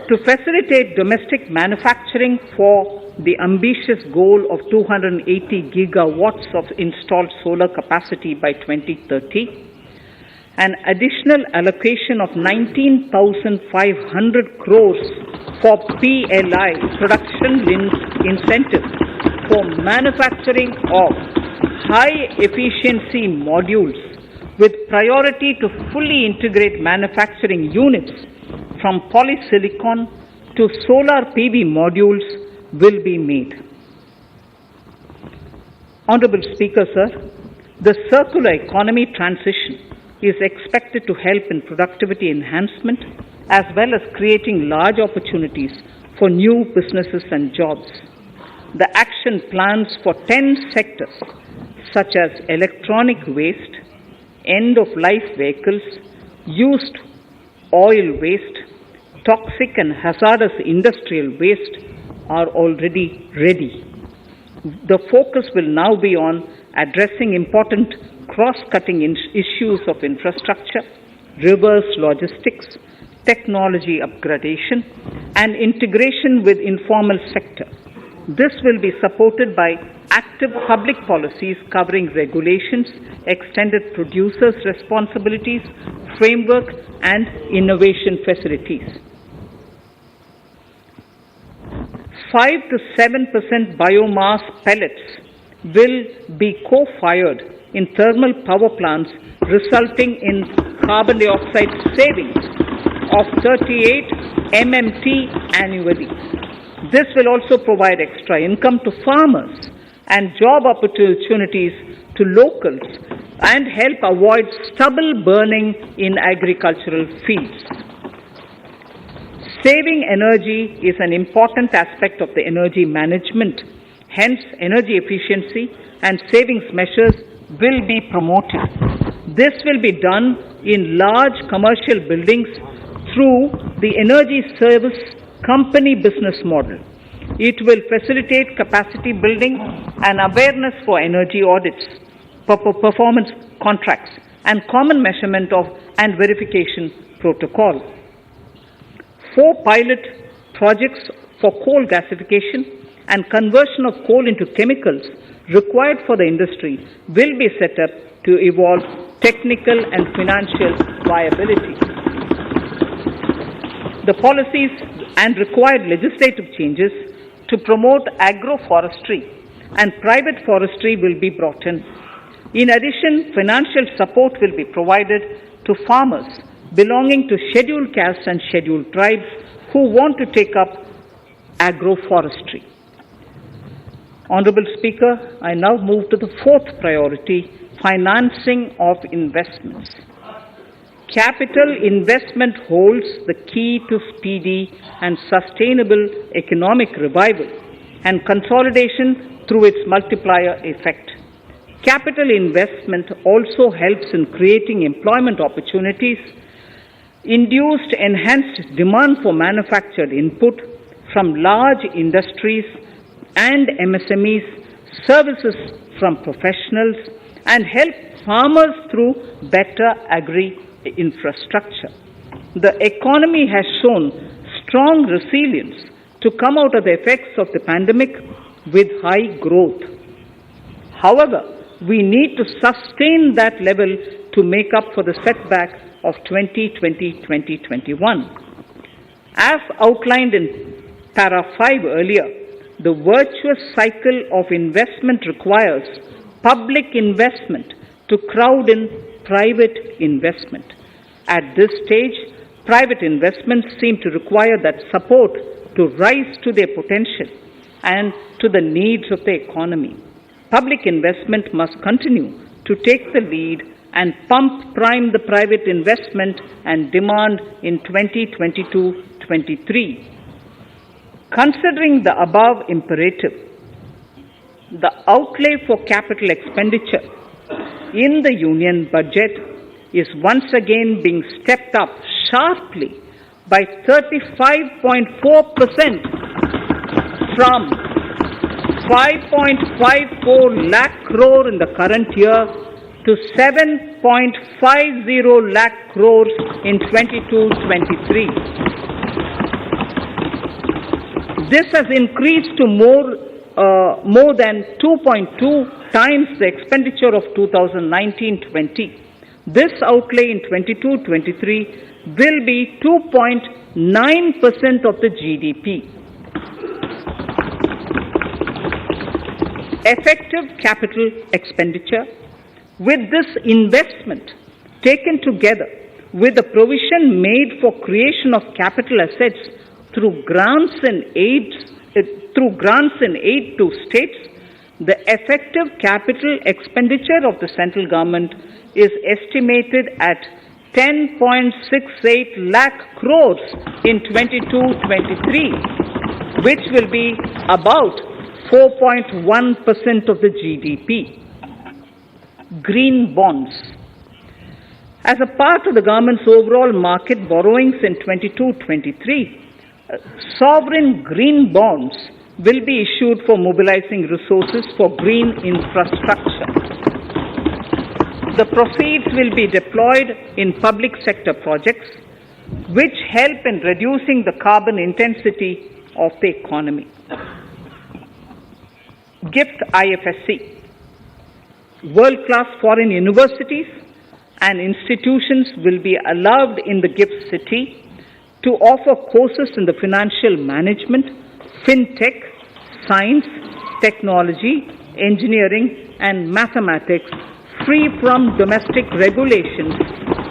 To facilitate domestic manufacturing for the ambitious goal of 280 gigawatts of installed solar capacity by 2030, an additional allocation of 19,500 crores for PLI, production-linked incentives, for manufacturing of high-efficiency modules with priority to fully integrate manufacturing units from polysilicon to solar PV modules will be made. Honorable Speaker, sir, the circular economy transition is expected to help in productivity enhancement as well as creating large opportunities for new businesses and jobs. The action plans for 10 sectors such as electronic waste, end-of-life vehicles, used oil waste, toxic and hazardous industrial waste are already ready. The focus will now be on addressing important cross-cutting issues of infrastructure, reverse logistics, technology upgradation, and integration with informal sector. This will be supported by active public policies covering regulations, extended producers' responsibilities, framework, and innovation facilities. 5 to 7% biomass pellets will be co-fired in thermal power plants, resulting in carbon dioxide savings of 38 MMT annually. This will also provide extra income to farmers and job opportunities to locals and help avoid stubble burning in agricultural fields. Saving energy is an important aspect of the energy management. Hence, energy efficiency and savings measures will be promoted. This will be done in large commercial buildings through the energy service company business model. It will facilitate capacity building and awareness for energy audits, performance contracts, and common measurement of and verification protocol. 4 pilot projects for coal gasification and conversion of coal into chemicals required for the industry will be set up to evolve technical and financial viability. The policies and required legislative changes to promote agroforestry and private forestry will be brought in. In addition, financial support will be provided to farmers belonging to scheduled castes and scheduled tribes who want to take up agroforestry. Honorable Speaker, I now move to the 4th priority, financing of investments. Capital investment holds the key to speedy and sustainable economic revival and consolidation through its multiplier effect. Capital investment also helps in creating employment opportunities, induced enhanced demand for manufactured input from large industries and MSMEs, services from professionals, and help farmers through better agri-infrastructure. The economy has shown strong resilience to come out of the effects of the pandemic with high growth. However, we need to sustain that level to make up for the setback of 2020-2021. As outlined in para 5 earlier, the virtuous cycle of investment requires public investment to crowd in private investment. At this stage, private investments seem to require that support to rise to their potential and to the needs of the economy. Public investment must continue to take the lead and prime the private investment and demand in 2022-23. Considering the above imperative, the outlay for capital expenditure in the Union budget is once again being stepped up sharply by 35.4% from 5.54 lakh crore in the current year to 7.50 lakh crores in 22-23. This has increased to more than 2.2 times the expenditure of 2019-20. This outlay in 22-23 will be 2.9% of the GDP. Effective capital expenditure. With this investment taken together with the provision made for creation of capital assets through grants and aid to states, the effective capital expenditure of the central government is estimated at 10.68 lakh crores in 22-23, which will be about 4.1% of the GDP. Green bonds. As a part of the government's overall market borrowings in 22-23, sovereign green bonds will be issued for mobilizing resources for green infrastructure. The proceeds will be deployed in public sector projects, which help in reducing the carbon intensity of the economy. GIFT IFSC. World-class foreign universities and institutions will be allowed in the GIFT city to offer courses in the financial management, fintech, science, technology, engineering, and mathematics free from domestic regulations,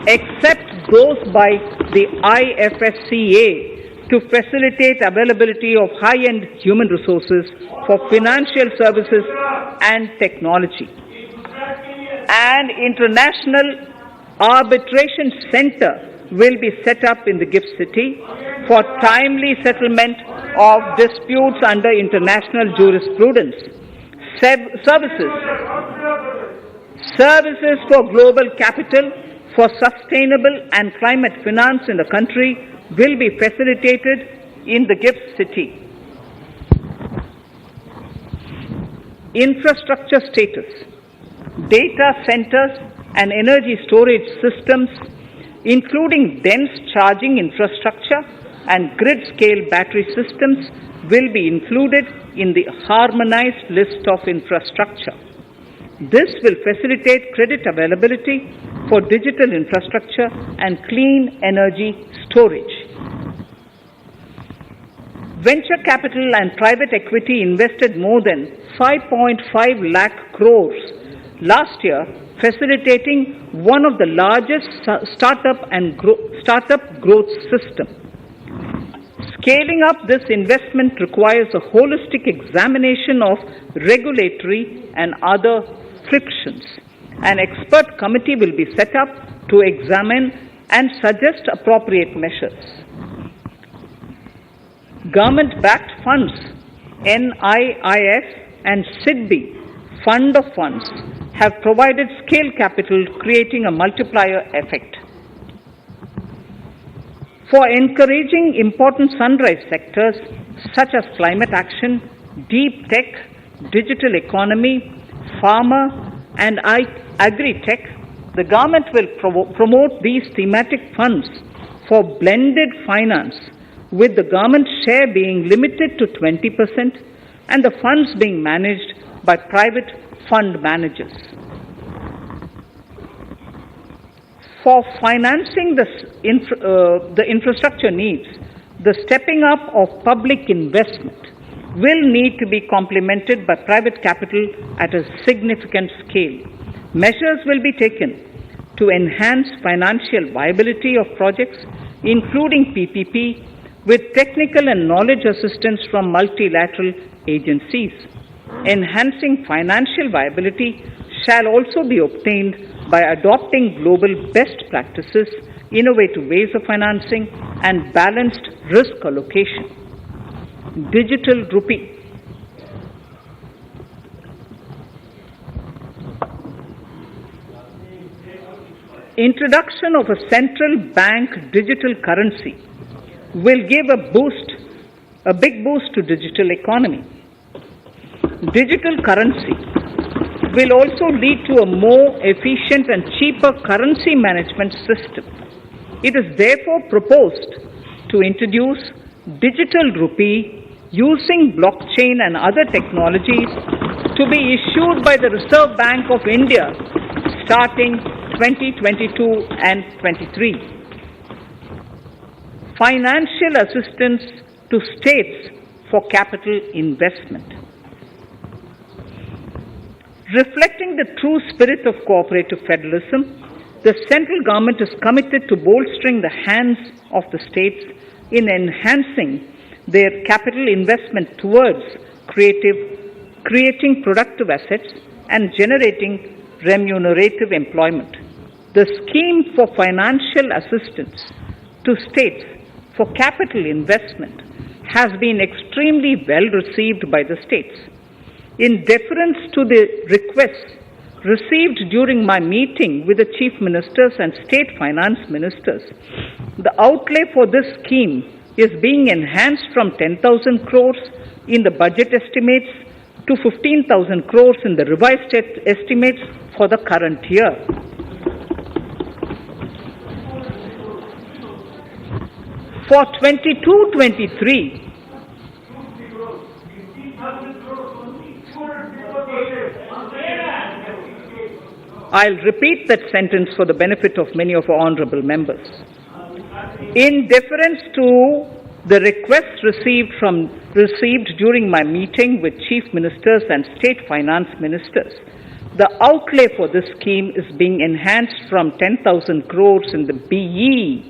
except those by the IFSCA to facilitate availability of high-end human resources for financial services and technology. An international arbitration center will be set up in the GIFT city for timely settlement of disputes under international jurisprudence. Services for global capital for sustainable and climate finance in the country will be facilitated in the GIFT city. Infrastructure status. Data centers and energy storage systems, including dense charging infrastructure and grid-scale battery systems, will be included in the harmonized list of infrastructure. This will facilitate credit availability for digital infrastructure and clean energy storage. Venture capital and private equity invested more than 5.5 lakh crores last year, facilitating one of the largest startup growth system. Scaling up this investment requires a holistic examination of regulatory and other frictions. An expert committee will be set up to examine and suggest appropriate measures. Government-backed funds, NIIF and SIDBI, Fund of Funds, have provided scale capital, creating a multiplier effect. For encouraging important sunrise sectors such as climate action, deep tech, digital economy, pharma, and agri-tech, the government will promote these thematic funds for blended finance, with the government share being limited to 20% and the funds being managed by private fund managers. For financing the infrastructure needs, the stepping up of public investment will need to be complemented by private capital at a significant scale. Measures will be taken to enhance financial viability of projects, including PPP, with technical and knowledge assistance from multilateral agencies. Enhancing financial viability shall also be obtained by adopting global best practices, innovative ways of financing, and balanced risk allocation. Digital rupee. Introduction of a central bank digital currency will give a big boost to digital economy. Digital currency will also lead to a more efficient and cheaper currency management system. It is therefore proposed to introduce digital rupee using blockchain and other technologies to be issued by the Reserve Bank of India starting 2022 and 23. Financial assistance to states for capital investment. Reflecting the true spirit of cooperative federalism, the central government is committed to bolstering the hands of the states in enhancing their capital investment towards creating productive assets and generating remunerative employment. The scheme for financial assistance to states for capital investment has been extremely well received by the states. In deference to the requests received during my meeting with the chief ministers and state finance ministers, the outlay for this scheme is being enhanced from 10,000 crores in the budget estimates to 15,000 crores in the revised estimates for the current year. For 22-23, I'll repeat that sentence for the benefit of many of our honourable members. In deference to the requests received during my meeting with Chief Ministers and State Finance Ministers, the outlay for this scheme is being enhanced from 10,000 crores in the BE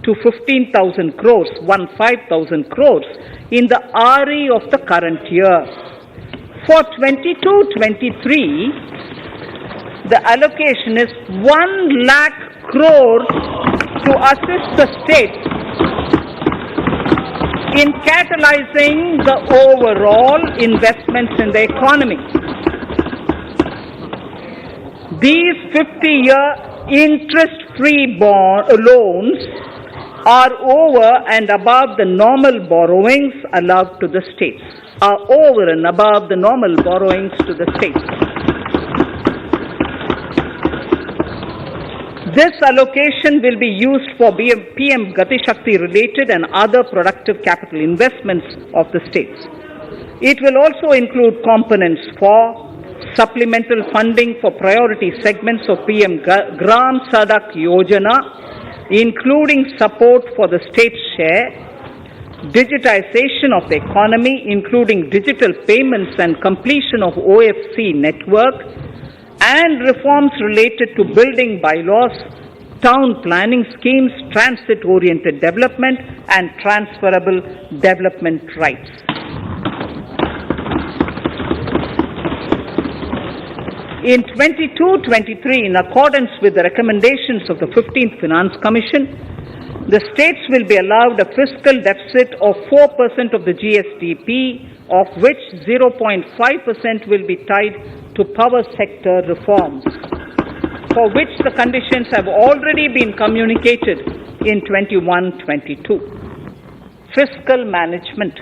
to 15,000 crores, 15,000 crores in the RE of the current year. For 22-23, the allocation is 1 lakh crores to assist the states in catalyzing the overall investments in the economy. These 50-year interest-free loans are over and above the normal borrowings allowed to the states, This allocation will be used for PM Gati Shakti related and other productive capital investments of the states. It will also include components for supplemental funding for priority segments of PM Gram Sadak Yojana, including support for the state's share, digitization of the economy, including digital payments and completion of OFC network, and reforms related to building bylaws, town planning schemes, transit-oriented development, and transferable development rights. In 22-23, in accordance with the recommendations of the 15th Finance Commission, the states will be allowed a fiscal deficit of 4% of the GSDP, of which 0.5% will be tied to power sector reforms, for which the conditions have already been communicated in 21-22. Fiscal management.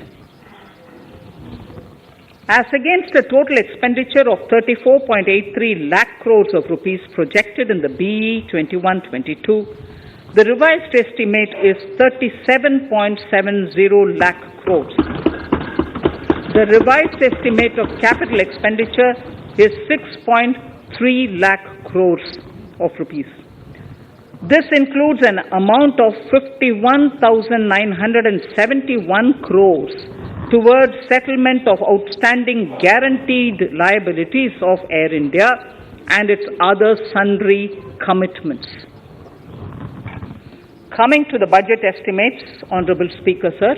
As against a total expenditure of 34.83 lakh crores of rupees projected in the BE 21-22, the revised estimate is 37.70 lakh crores. The revised estimate of capital expenditure is 6.3 lakh crores of rupees. This includes an amount of 51,971 crores towards settlement of outstanding guaranteed liabilities of Air India and its other sundry commitments. Coming to the budget estimates, Honourable Speaker, sir,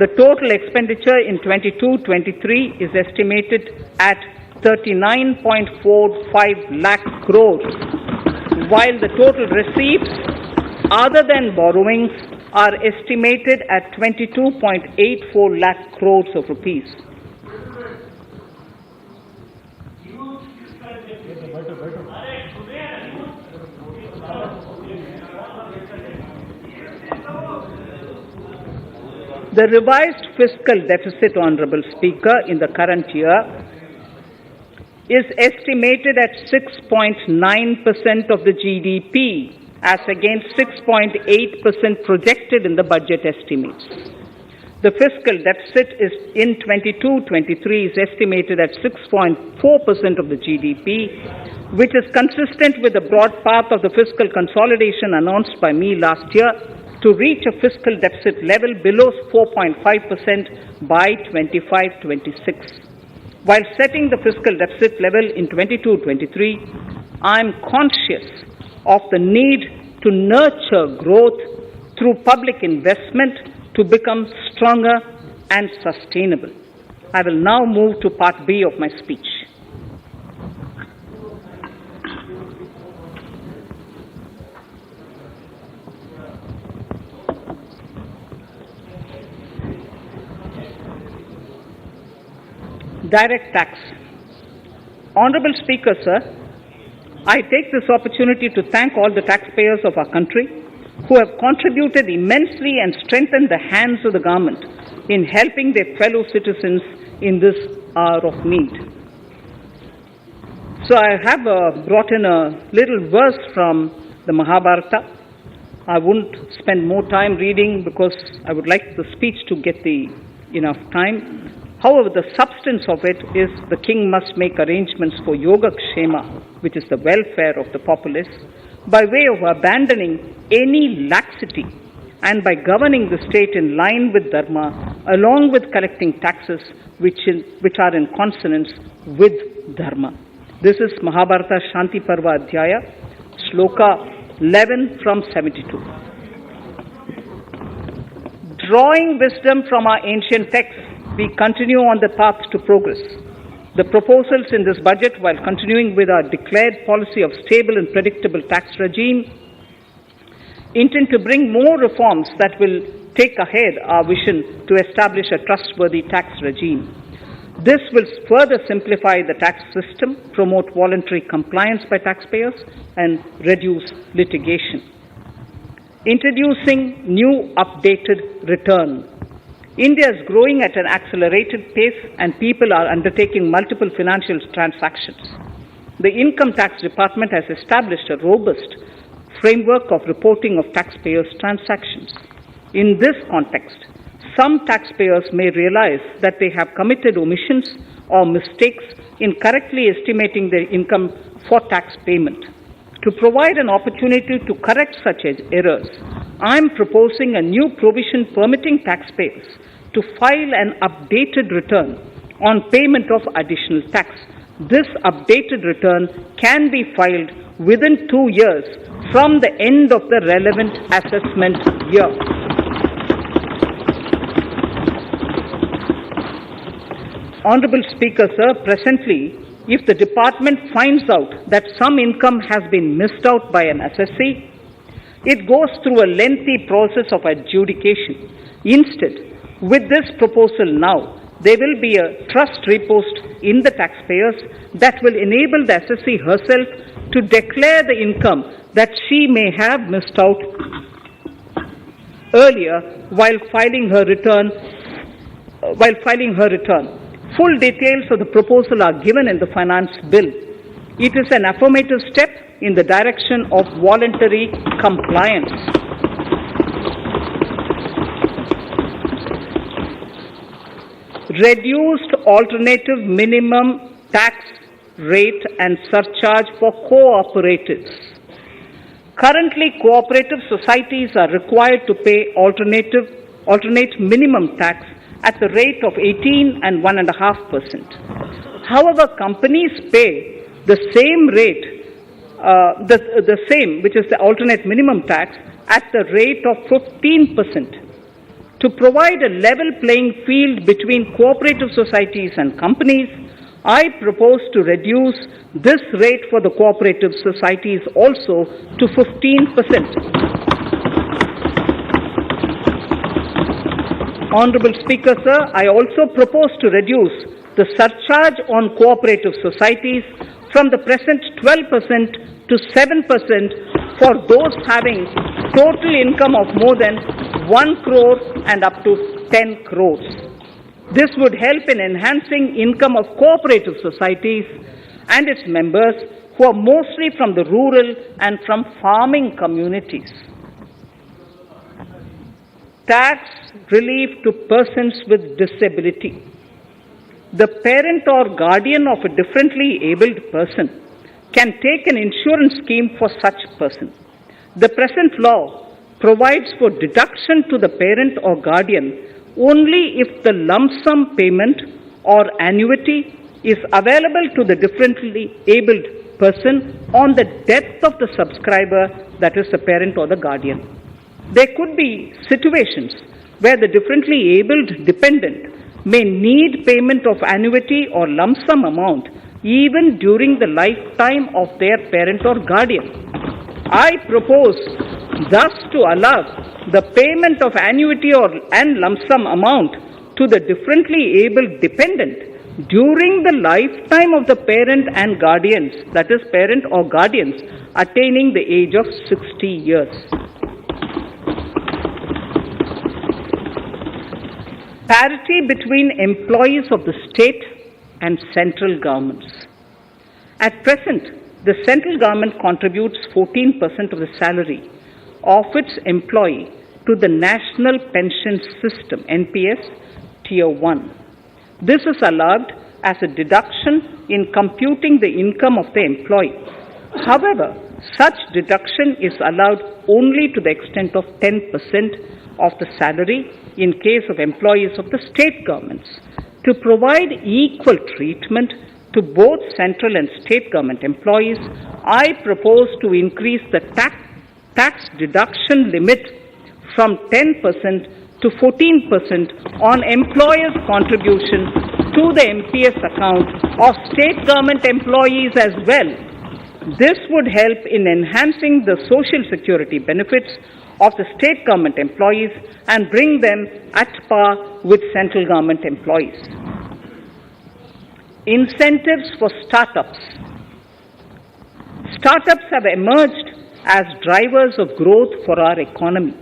the total expenditure in 22-23 is estimated at 39.45 lakh crores, while the total receipts other than borrowings are estimated at 22.84 lakh crores of rupees. The revised fiscal deficit, Honourable Speaker, in the current year is estimated at 6.9% of the GDP, as against 6.8% projected in the budget estimates. The fiscal deficit is in 22-23 is estimated at 6.4% of the GDP, which is consistent with the broad path of the fiscal consolidation announced by me last year to reach a fiscal deficit level below 4.5% by 25-26. While setting the fiscal deficit level in 22-23, I am conscious of the need to nurture growth through public investment to become stronger and sustainable. I will now move to Part B of my speech. Direct tax. Honourable Speaker, sir, I take this opportunity to thank all the taxpayers of our country who have contributed immensely and strengthened the hands of the government in helping their fellow citizens in this hour of need. So I have brought in a little verse from the Mahabharata, I wouldn't spend more time reading because I would like the speech to get enough time. However, the substance of it is the king must make arrangements for yoga kshema, which is the welfare of the populace, by way of abandoning any laxity and by governing the state in line with dharma, along with collecting taxes which are in consonance with dharma. This is Mahabharata Shanti Parva Adhyaya, Shloka 11 from 72. Drawing wisdom from our ancient texts, we continue on the path to progress. The proposals in this budget, while continuing with our declared policy of stable and predictable tax regime, intend to bring more reforms that will take ahead our vision to establish a trustworthy tax regime. This will further simplify the tax system, promote voluntary compliance by taxpayers, and reduce litigation. Introducing new updated return. India is growing at an accelerated pace and people are undertaking multiple financial transactions. The Income Tax Department has established a robust framework of reporting of taxpayers' transactions. In this context, some taxpayers may realize that they have committed omissions or mistakes in correctly estimating their income for tax payment. To provide an opportunity to correct such errors, I am proposing a new provision permitting taxpayers to file an updated return on payment of additional tax. This updated return can be filed within 2 years from the end of the relevant assessment year. Honorable Speaker, sir, presently, if the department finds out that some income has been missed out by an assessee, it goes through a lengthy process of adjudication. Instead, with this proposal now, there will be a trust repost in the taxpayers that will enable the assessee herself to declare the income that she may have missed out earlier while filing her return. Full details of the proposal are given in the finance bill. It is an affirmative step in the direction of voluntary compliance. Reduced alternative minimum tax rate and surcharge for cooperatives. Currently, cooperative societies are required to pay alternate minimum tax at the rate of 18 and 1.5%. However, companies pay the same rate, the same, which is the alternate minimum tax, at the rate of 15%. To provide a level playing field between cooperative societies and companies, I propose to reduce this rate for the cooperative societies also to 15%. Honorable Speaker, sir, I also propose to reduce the surcharge on cooperative societies from the present 12% to 7% for those having total income of more than 1 crore and up to 10 crores. This would help in enhancing income of cooperative societies and its members who are mostly from the rural and from farming communities. Tax relief to persons with disability. The parent or guardian of a differently abled person can take an insurance scheme for such person. The present law provides for deduction to the parent or guardian only if the lump sum payment or annuity is available to the differently abled person on the death of the subscriber, that is the parent or the guardian. There could be situations where the differently abled dependent may need payment of annuity or lump sum amount even during the lifetime of their parent or guardian. I propose thus to allow the payment of annuity and lump sum amount to the differently abled dependent during the lifetime of the parent and guardians, that is parent or guardians, attaining the age of 60 years. Parity between employees of the state and central governments. At present, the central government contributes 14% of the salary, of its employee to the National Pension System, NPS, Tier 1. This is allowed as a deduction in computing the income of the employee. However, such deduction is allowed only to the extent of 10% of the salary in case of employees of the state governments. To provide equal treatment to both central and state government employees, I propose to increase the tax deduction limit from 10% to 14% on employers' contribution to the MPS account of state government employees as well. This would help in enhancing the social security benefits of the state government employees and bring them at par with central government employees. Incentives for startups. Startups have emerged as drivers of growth for our economy.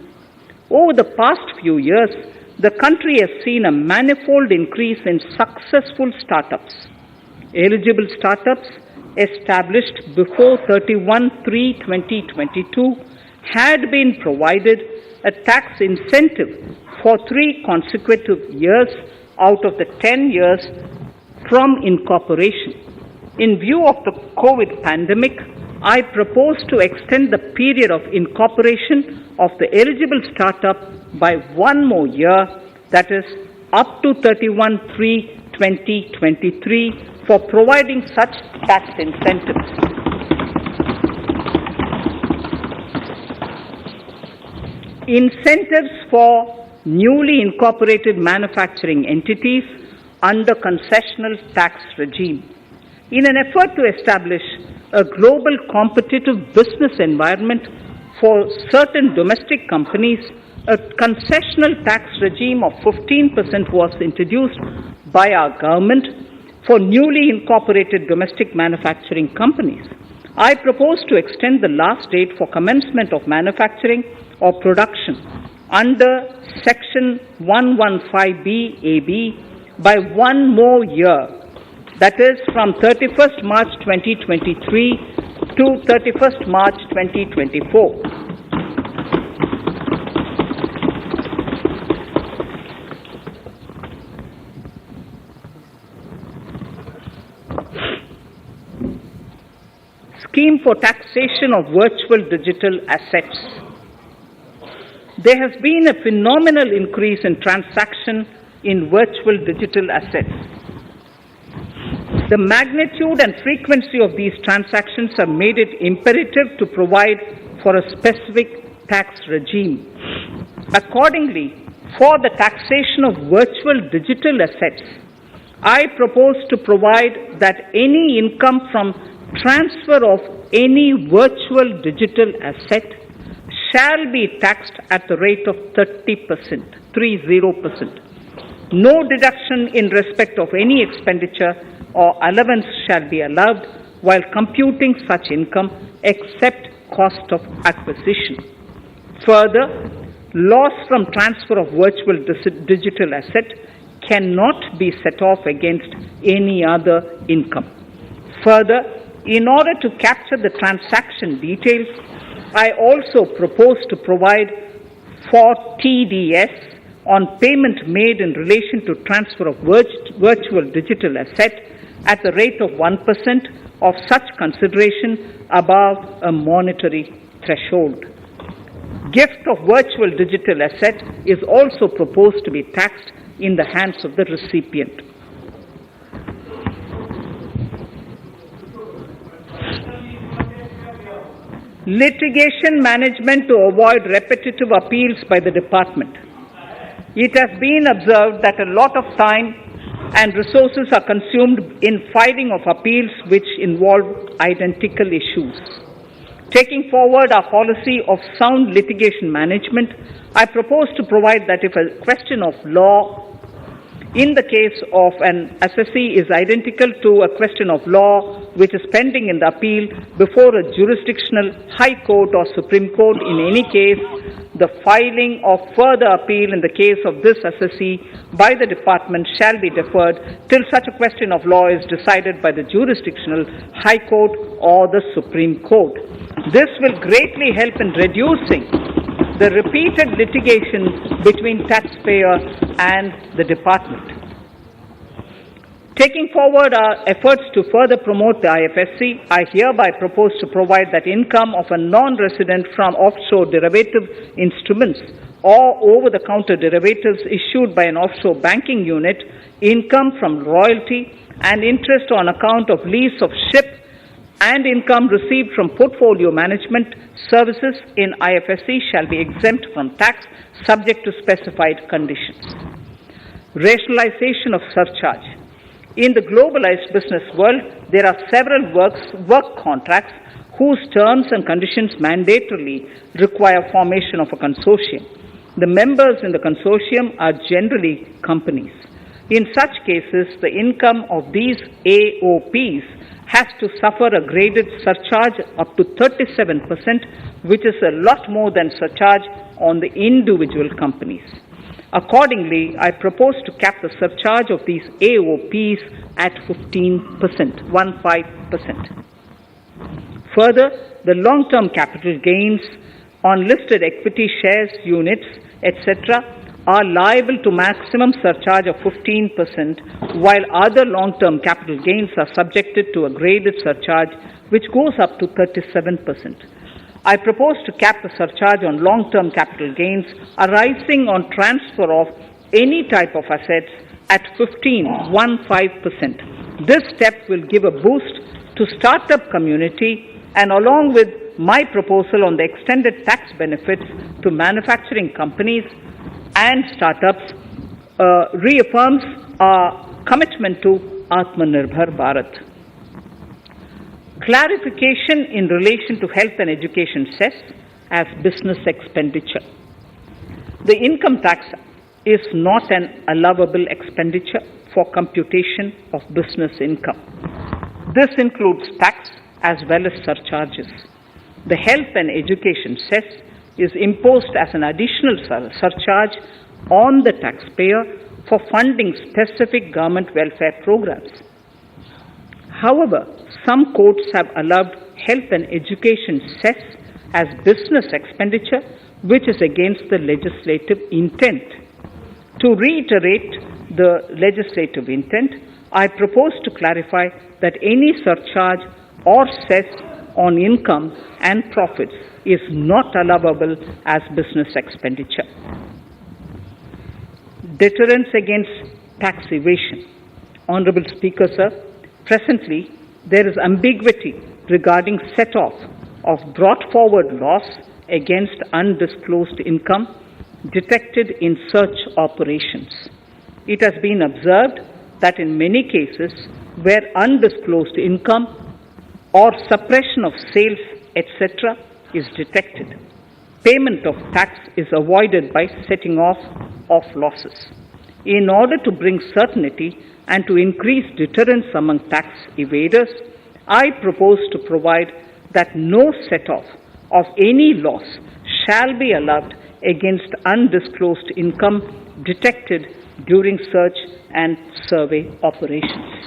Over the past few years, the country has seen a manifold increase in successful startups. Eligible startups established before 31/3/2022 had been provided a tax incentive for 3 consecutive years out of the 10 years from incorporation. In view of the COVID pandemic, I propose to extend the period of incorporation of the eligible startup by 1 more year, that is, up to 31/3/2023, for providing such tax incentives. Incentives for newly incorporated manufacturing entities under concessional tax regime. In an effort to establish a global competitive business environment for certain domestic companies, a concessional tax regime of 15% was introduced by our government for newly incorporated domestic manufacturing companies. I propose to extend the last date for commencement of manufacturing or production under Section 115B AB by 1 more year, that is from 31st March 2023 to 31st March 2024. Scheme for taxation of virtual digital assets. There has been a phenomenal increase in transaction in virtual digital assets. The magnitude and frequency of these transactions have made it imperative to provide for a specific tax regime. Accordingly, for the taxation of virtual digital assets, I propose to provide that any income from transfer of any virtual digital asset shall be taxed at the rate of 30%. No deduction in respect of any expenditure or allowance shall be allowed while computing such income except cost of acquisition. Further, loss from transfer of virtual digital asset cannot be set off against any other income. Further, in order to capture the transaction details, I also propose to provide for TDS on payment made in relation to transfer of virtual digital asset at the rate of 1% of such consideration above a monetary threshold. Gift of virtual digital asset is also proposed to be taxed in the hands of the recipient. Litigation management to avoid repetitive appeals by the department. It has been observed that a lot of time and resources are consumed in filing of appeals which involve identical issues. Taking forward our policy of sound litigation management, I propose to provide that if a question of law in the case of an assessee is identical to a question of law which is pending in the appeal before a jurisdictional high court or Supreme Court, in any case, the filing of further appeal in the case of this assessee by the department shall be deferred till such a question of law is decided by the jurisdictional High Court or the Supreme Court. This will greatly help in reducing the repeated litigation between taxpayer and the department. Taking forward our efforts to further promote the IFSC, I hereby propose to provide that income of a non-resident from offshore derivative instruments or over-the-counter derivatives issued by an offshore banking unit, income from royalty and interest on account of lease of ship, and income received from portfolio management services in IFSC shall be exempt from tax subject to specified conditions. Rationalization of surcharge. In the globalized business world, there are several work contracts whose terms and conditions mandatorily require formation of a consortium. The members in the consortium are generally companies. In such cases, the income of these AOPs has to suffer a graded surcharge up to 37%, which is a lot more than surcharge on the individual companies. Accordingly, I propose to cap the surcharge of these AOPs at 15%, 15%. Further, the long-term capital gains on listed equity shares, units, etc. are liable to maximum surcharge of 15%, while other long-term capital gains are subjected to a graded surcharge which goes up to 37%. I propose to cap the surcharge on long-term capital gains arising on transfer of any type of assets at 15%. This step will give a boost to startup community, and along with my proposal on the extended tax benefits to manufacturing companies and startups, reaffirms our commitment to Atmanirbhar Bharat. Clarification in relation to health and education cess as business expenditure. The income tax is not an allowable expenditure for computation of business income. This includes tax as well as surcharges. The health and education cess is imposed as an additional surcharge on the taxpayer for funding specific government welfare programs. However, some courts have allowed health and education cess as business expenditure, which is against the legislative intent. To reiterate the legislative intent, I propose to clarify that any surcharge or cess on income and profits is not allowable as business expenditure. Deterrence against tax evasion. Honorable Speaker, sir, presently there is ambiguity regarding set-off of brought forward loss against undisclosed income detected in search operations. It has been observed that in many cases where undisclosed income or suppression of sales, etc., is detected, payment of tax is avoided by setting off of losses. In order to bring certainty and to increase deterrence among tax evaders, I propose to provide that no set-off of any loss shall be allowed against undisclosed income detected during search and survey operations.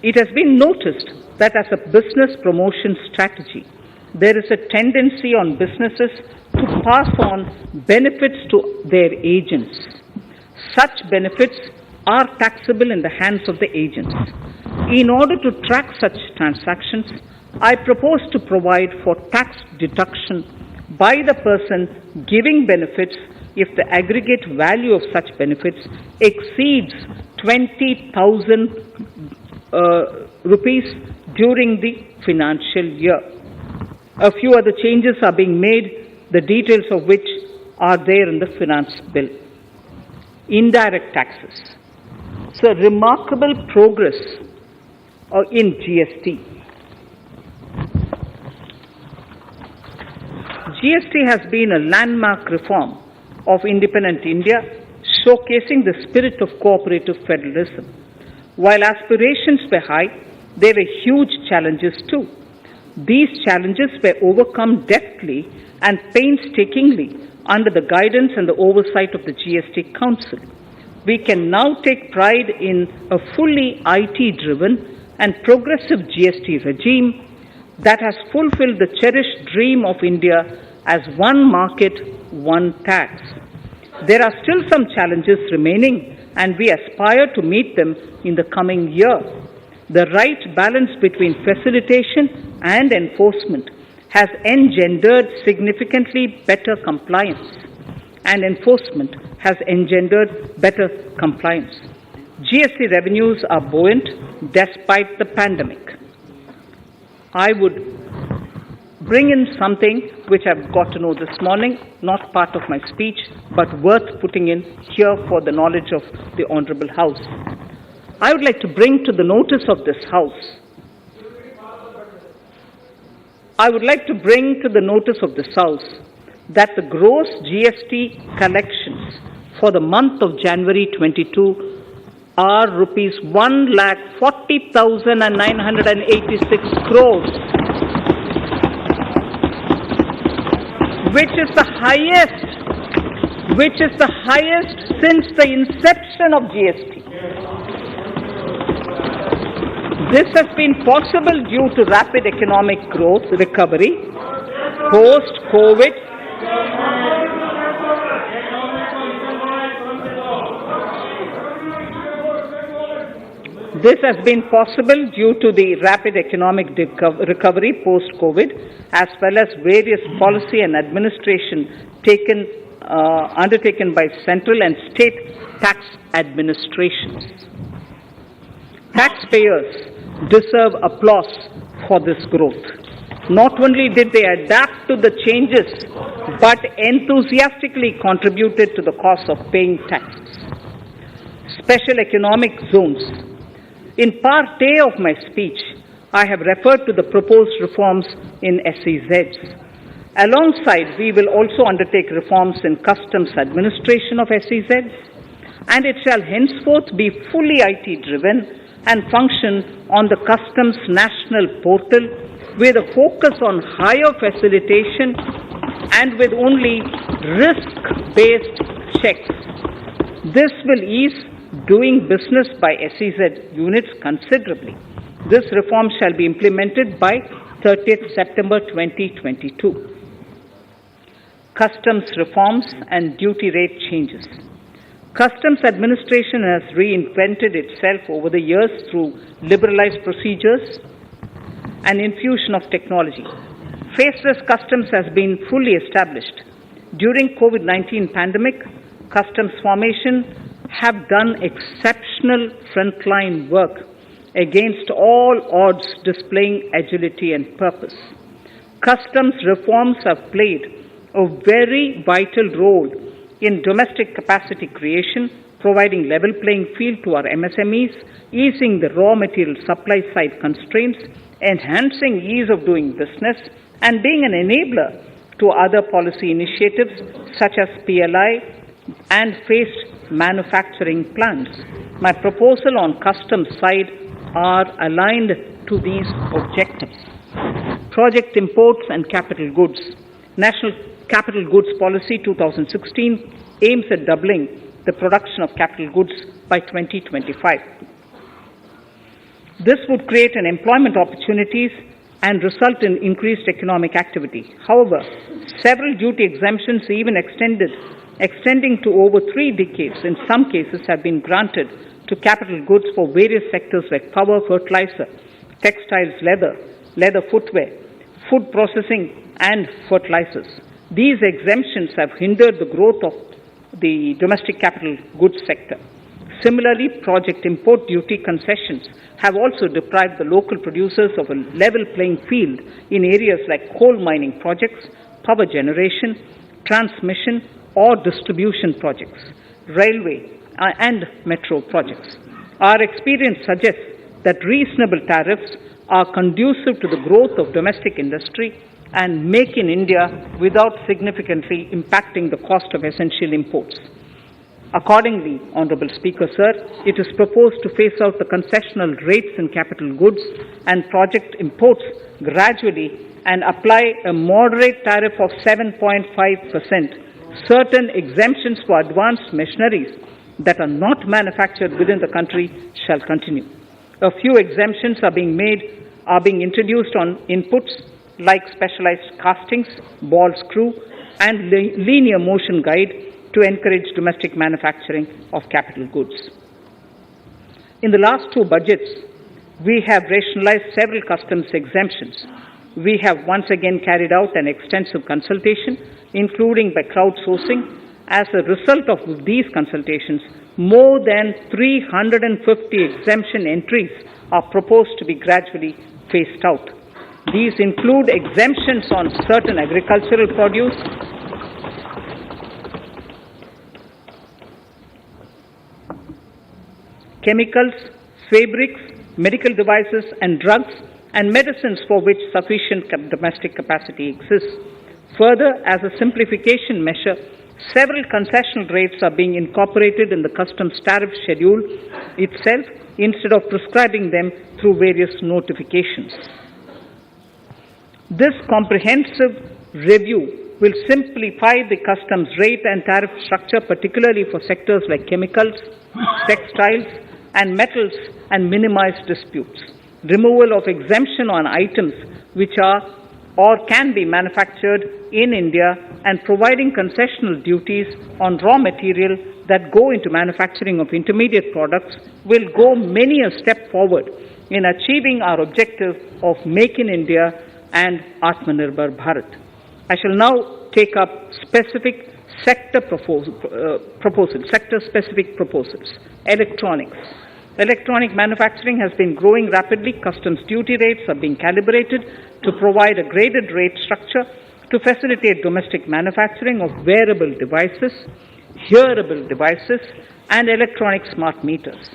It has been noticed that as a business promotion strategy, there is a tendency on businesses to pass on benefits to their agents. Such benefits are taxable in the hands of the agents. In order to track such transactions, I propose to provide for tax deduction by the person giving benefits if the aggregate value of such benefits exceeds 20,000 rupees during the financial year. A few other changes are being made, the details of which are there in the finance bill. Indirect taxes. So, remarkable progress in GST. GST has been a landmark reform of independent India, showcasing the spirit of cooperative federalism. While aspirations were high, there were huge challenges too. These challenges were overcome deftly and painstakingly under the guidance and the oversight of the GST Council. We can now take pride in a fully IT-driven and progressive GST regime that has fulfilled the cherished dream of India as one market, one tax. There are still some challenges remaining, and we aspire to meet them in the coming year. The right balance between facilitation and enforcement has engendered significantly better compliance, and enforcement has engendered better compliance. GST revenues are buoyant despite the pandemic. I would bring in something which I've got to know this morning, not part of my speech, but worth putting in here for the knowledge of the Honourable House. I would like to bring to the notice of this House that the gross GST collections for the month of January 22 are rupees 1,40,986 crores, which is the highest since the inception of GST. This has been possible due to rapid economic growth, recovery, post-COVID, recovery post-COVID, as well as various policy and administration undertaken by central and state tax administrations. Taxpayers deserve applause for this growth. Not only did they adapt to the changes, but enthusiastically contributed to the cost of paying taxes. Special economic zones. In part A of my speech, I have referred to the proposed reforms in SEZs. Alongside, we will also undertake reforms in customs administration of SEZs, and it shall henceforth be fully IT-driven and function on the customs national portal with a focus on higher facilitation and with only risk-based checks. This will ease doing business by SEZ units considerably. This reform shall be implemented by 30th September 2022. Customs reforms and duty rate changes. Customs administration has reinvented itself over the years through liberalized procedures and infusion of technology. Faceless customs has been fully established. During COVID-19 pandemic, customs formation have done exceptional frontline work against all odds, displaying agility and purpose. Customs reforms have played a very vital role in domestic capacity creation, providing level playing field to our MSMEs, easing the raw material supply side constraints, enhancing ease of doing business, and being an enabler to other policy initiatives such as PLI and phased manufacturing plans. My proposal on customs side are aligned to these objectives. Project imports and capital goods. National Capital Goods Policy 2016 aims at doubling the production of capital goods by 2025. This would create an employment opportunities and result in increased economic activity. However, several duty exemptions, even extending to over 3 decades, in some cases have been granted to capital goods for various sectors like power, fertilizer, textiles, leather footwear, food processing, and fertilizers. These exemptions have hindered the growth of the domestic capital goods sector. Similarly, project import duty concessions have also deprived the local producers of a level playing field in areas like coal mining projects, power generation, transmission or distribution projects, railway and metro projects. Our experience suggests that reasonable tariffs are conducive to the growth of domestic industry and make in India without significantly impacting the cost of essential imports. Accordingly, Honourable Speaker, Sir, it is proposed to phase out the concessional rates in capital goods and project imports gradually and apply a moderate tariff of 7.5%. Certain exemptions for advanced machineries that are not manufactured within the country shall continue. A few exemptions are being introduced on inputs like specialized castings, ball screw, and linear motion guide to encourage domestic manufacturing of capital goods. In the last two budgets, we have rationalized several customs exemptions. We have once again carried out an extensive consultation, including by crowdsourcing. As a result of these consultations, more than 350 exemption entries are proposed to be gradually phased out. These include exemptions on certain agricultural produce, chemicals, fabrics, medical devices and drugs, and medicines for which sufficient domestic capacity exists. Further, as a simplification measure, several concessional rates are being incorporated in the customs tariff schedule itself instead of prescribing them through various notifications. This comprehensive review will simplify the customs rate and tariff structure, particularly for sectors like chemicals, textiles, and metals, and minimize disputes. Removal of exemption on items which are or can be manufactured in India and providing concessional duties on raw material that go into manufacturing of intermediate products will go many a step forward in achieving our objective of Make in India and Atmanirbhar Bharat. I shall now take up specific sector-specific proposals. Electronics. Electronic manufacturing has been growing rapidly. Customs duty rates are being calibrated to provide a graded rate structure to facilitate domestic manufacturing of wearable devices, hearable devices, and electronic smart meters.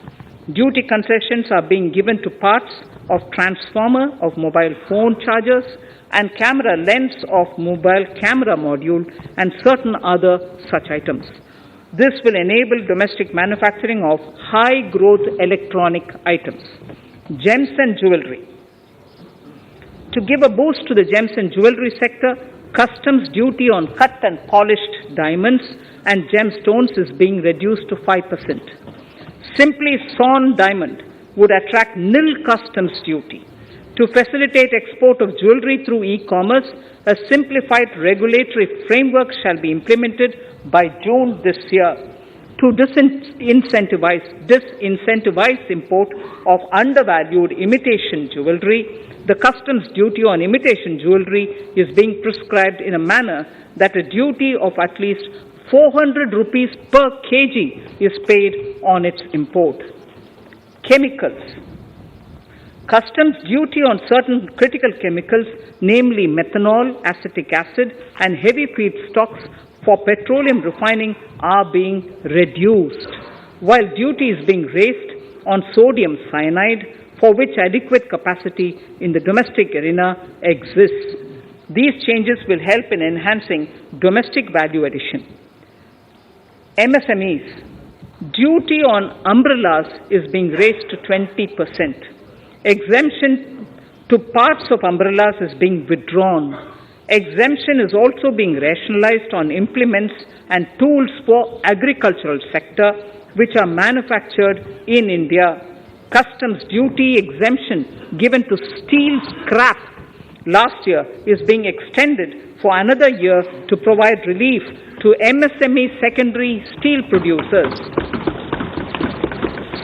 Duty concessions are being given to parts of transformer of mobile phone chargers and camera lens of mobile camera module and certain other such items. This will enable domestic manufacturing of high-growth electronic items. Gems and jewelry. To give a boost to the gems and jewelry sector, customs duty on cut and polished diamonds and gemstones is being reduced to 5%. Simply sawn diamond would attract nil customs duty. To facilitate export of jewelry through e-commerce, a simplified regulatory framework shall be implemented by June this year. To disincentivize import of undervalued imitation jewelry, the customs duty on imitation jewelry is being prescribed in a manner that a duty of at least 400 rupees per kg is paid on its import. Chemicals. Customs duty on certain critical chemicals, namely methanol, acetic acid, and heavy feedstocks for petroleum refining are being reduced, while duty is being raised on sodium cyanide, for which adequate capacity in the domestic arena exists. These changes will help in enhancing domestic value addition. MSMEs. Duty on umbrellas is being raised to 20%. Exemption to parts of umbrellas is being withdrawn. Exemption is also being rationalized on implements and tools for agricultural sector which are manufactured in India. Customs duty exemption given to steel scrap last year is being extended for another year to provide relief to MSME secondary steel producers.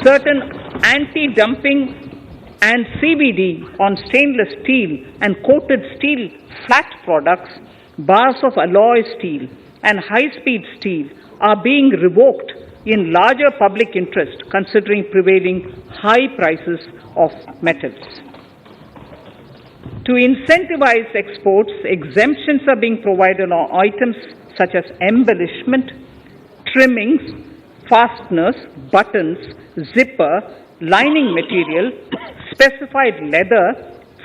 Certain anti-dumping and CVD on stainless steel and coated steel flat products, bars of alloy steel and high-speed steel are being revoked in larger public interest considering prevailing high prices of metals. To incentivize exports, exemptions are being provided on items such as embellishment, trimmings, fasteners, buttons, zipper, lining material, specified leather,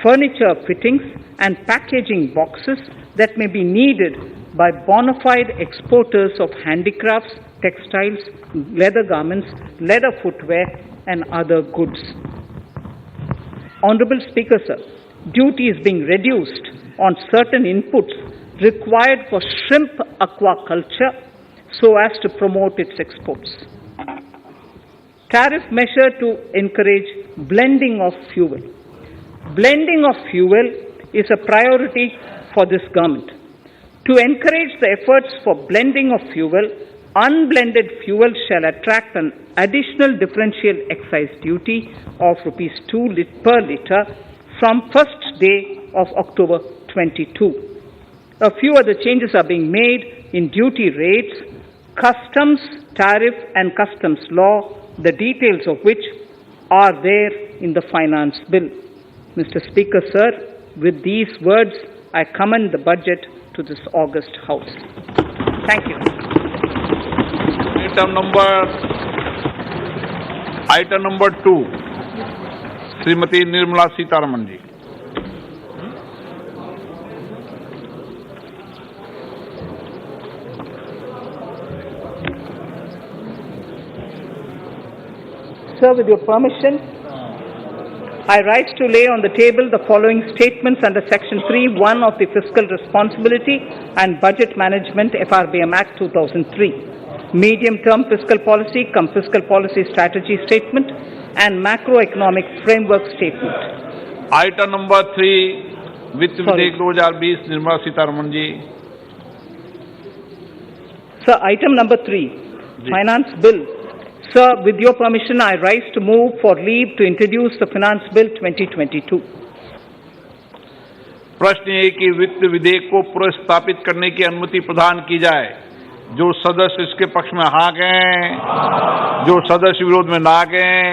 furniture fittings, and packaging boxes that may be needed by bona fide exporters of handicrafts, textiles, leather garments, leather footwear, and other goods. Honorable Speaker, sir, duty is being reduced on certain inputs required for shrimp aquaculture so as to promote its exports. Tariff measure to encourage blending of fuel. Blending of fuel is a priority for this government. To encourage the efforts for blending of fuel, unblended fuel shall attract an additional differential excise duty of ₹2 per litre from first day of October 22. A few other changes are being made in duty rates, customs, tariff and customs law, the details of which are there in the finance bill. Mr. Speaker, sir, with these words, I commend the budget to this august House. Thank you. Item number 2, Srimati Nirmala Sitharaman ji. Sir, with your permission, I rise to lay on the table the following statements under Section 3(1) of the Fiscal Responsibility and Budget Management FRBM Act 2003, Medium-Term Fiscal Policy cum Fiscal Policy Strategy Statement and Macroeconomic Framework Statement. Item number 3, Vitt Videk 2020, Nirmala Sitharaman ji. Sir, item number 3, Finance Bill. Sir, with your permission, I rise to move for leave to introduce the Finance Bill 2022. प्रश्न ये कि वित्त विधेयक को पुनर्स्थापित करने की अनुमति प्रदान की जाए। जो सदस्य इसके पक्ष में हाँ कहें, जो सदस्य विरोध में ना कहें।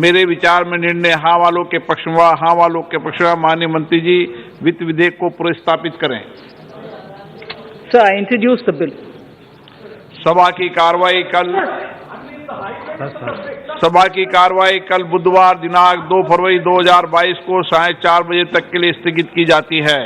मेरे विचार में निर्णय हाँ वालों के पक्ष में, हाँ वालों के पक्ष में। माननीय मंत्री जी, वित्त विधेयक को पुनर्स्थापित करें। Sir, I introduce the bill. सभा की कार्रवाई कल बुधवार दिनांक 2 फरवरी 2022 को 4:30 बजे तक के लिए स्थगित की जाती है।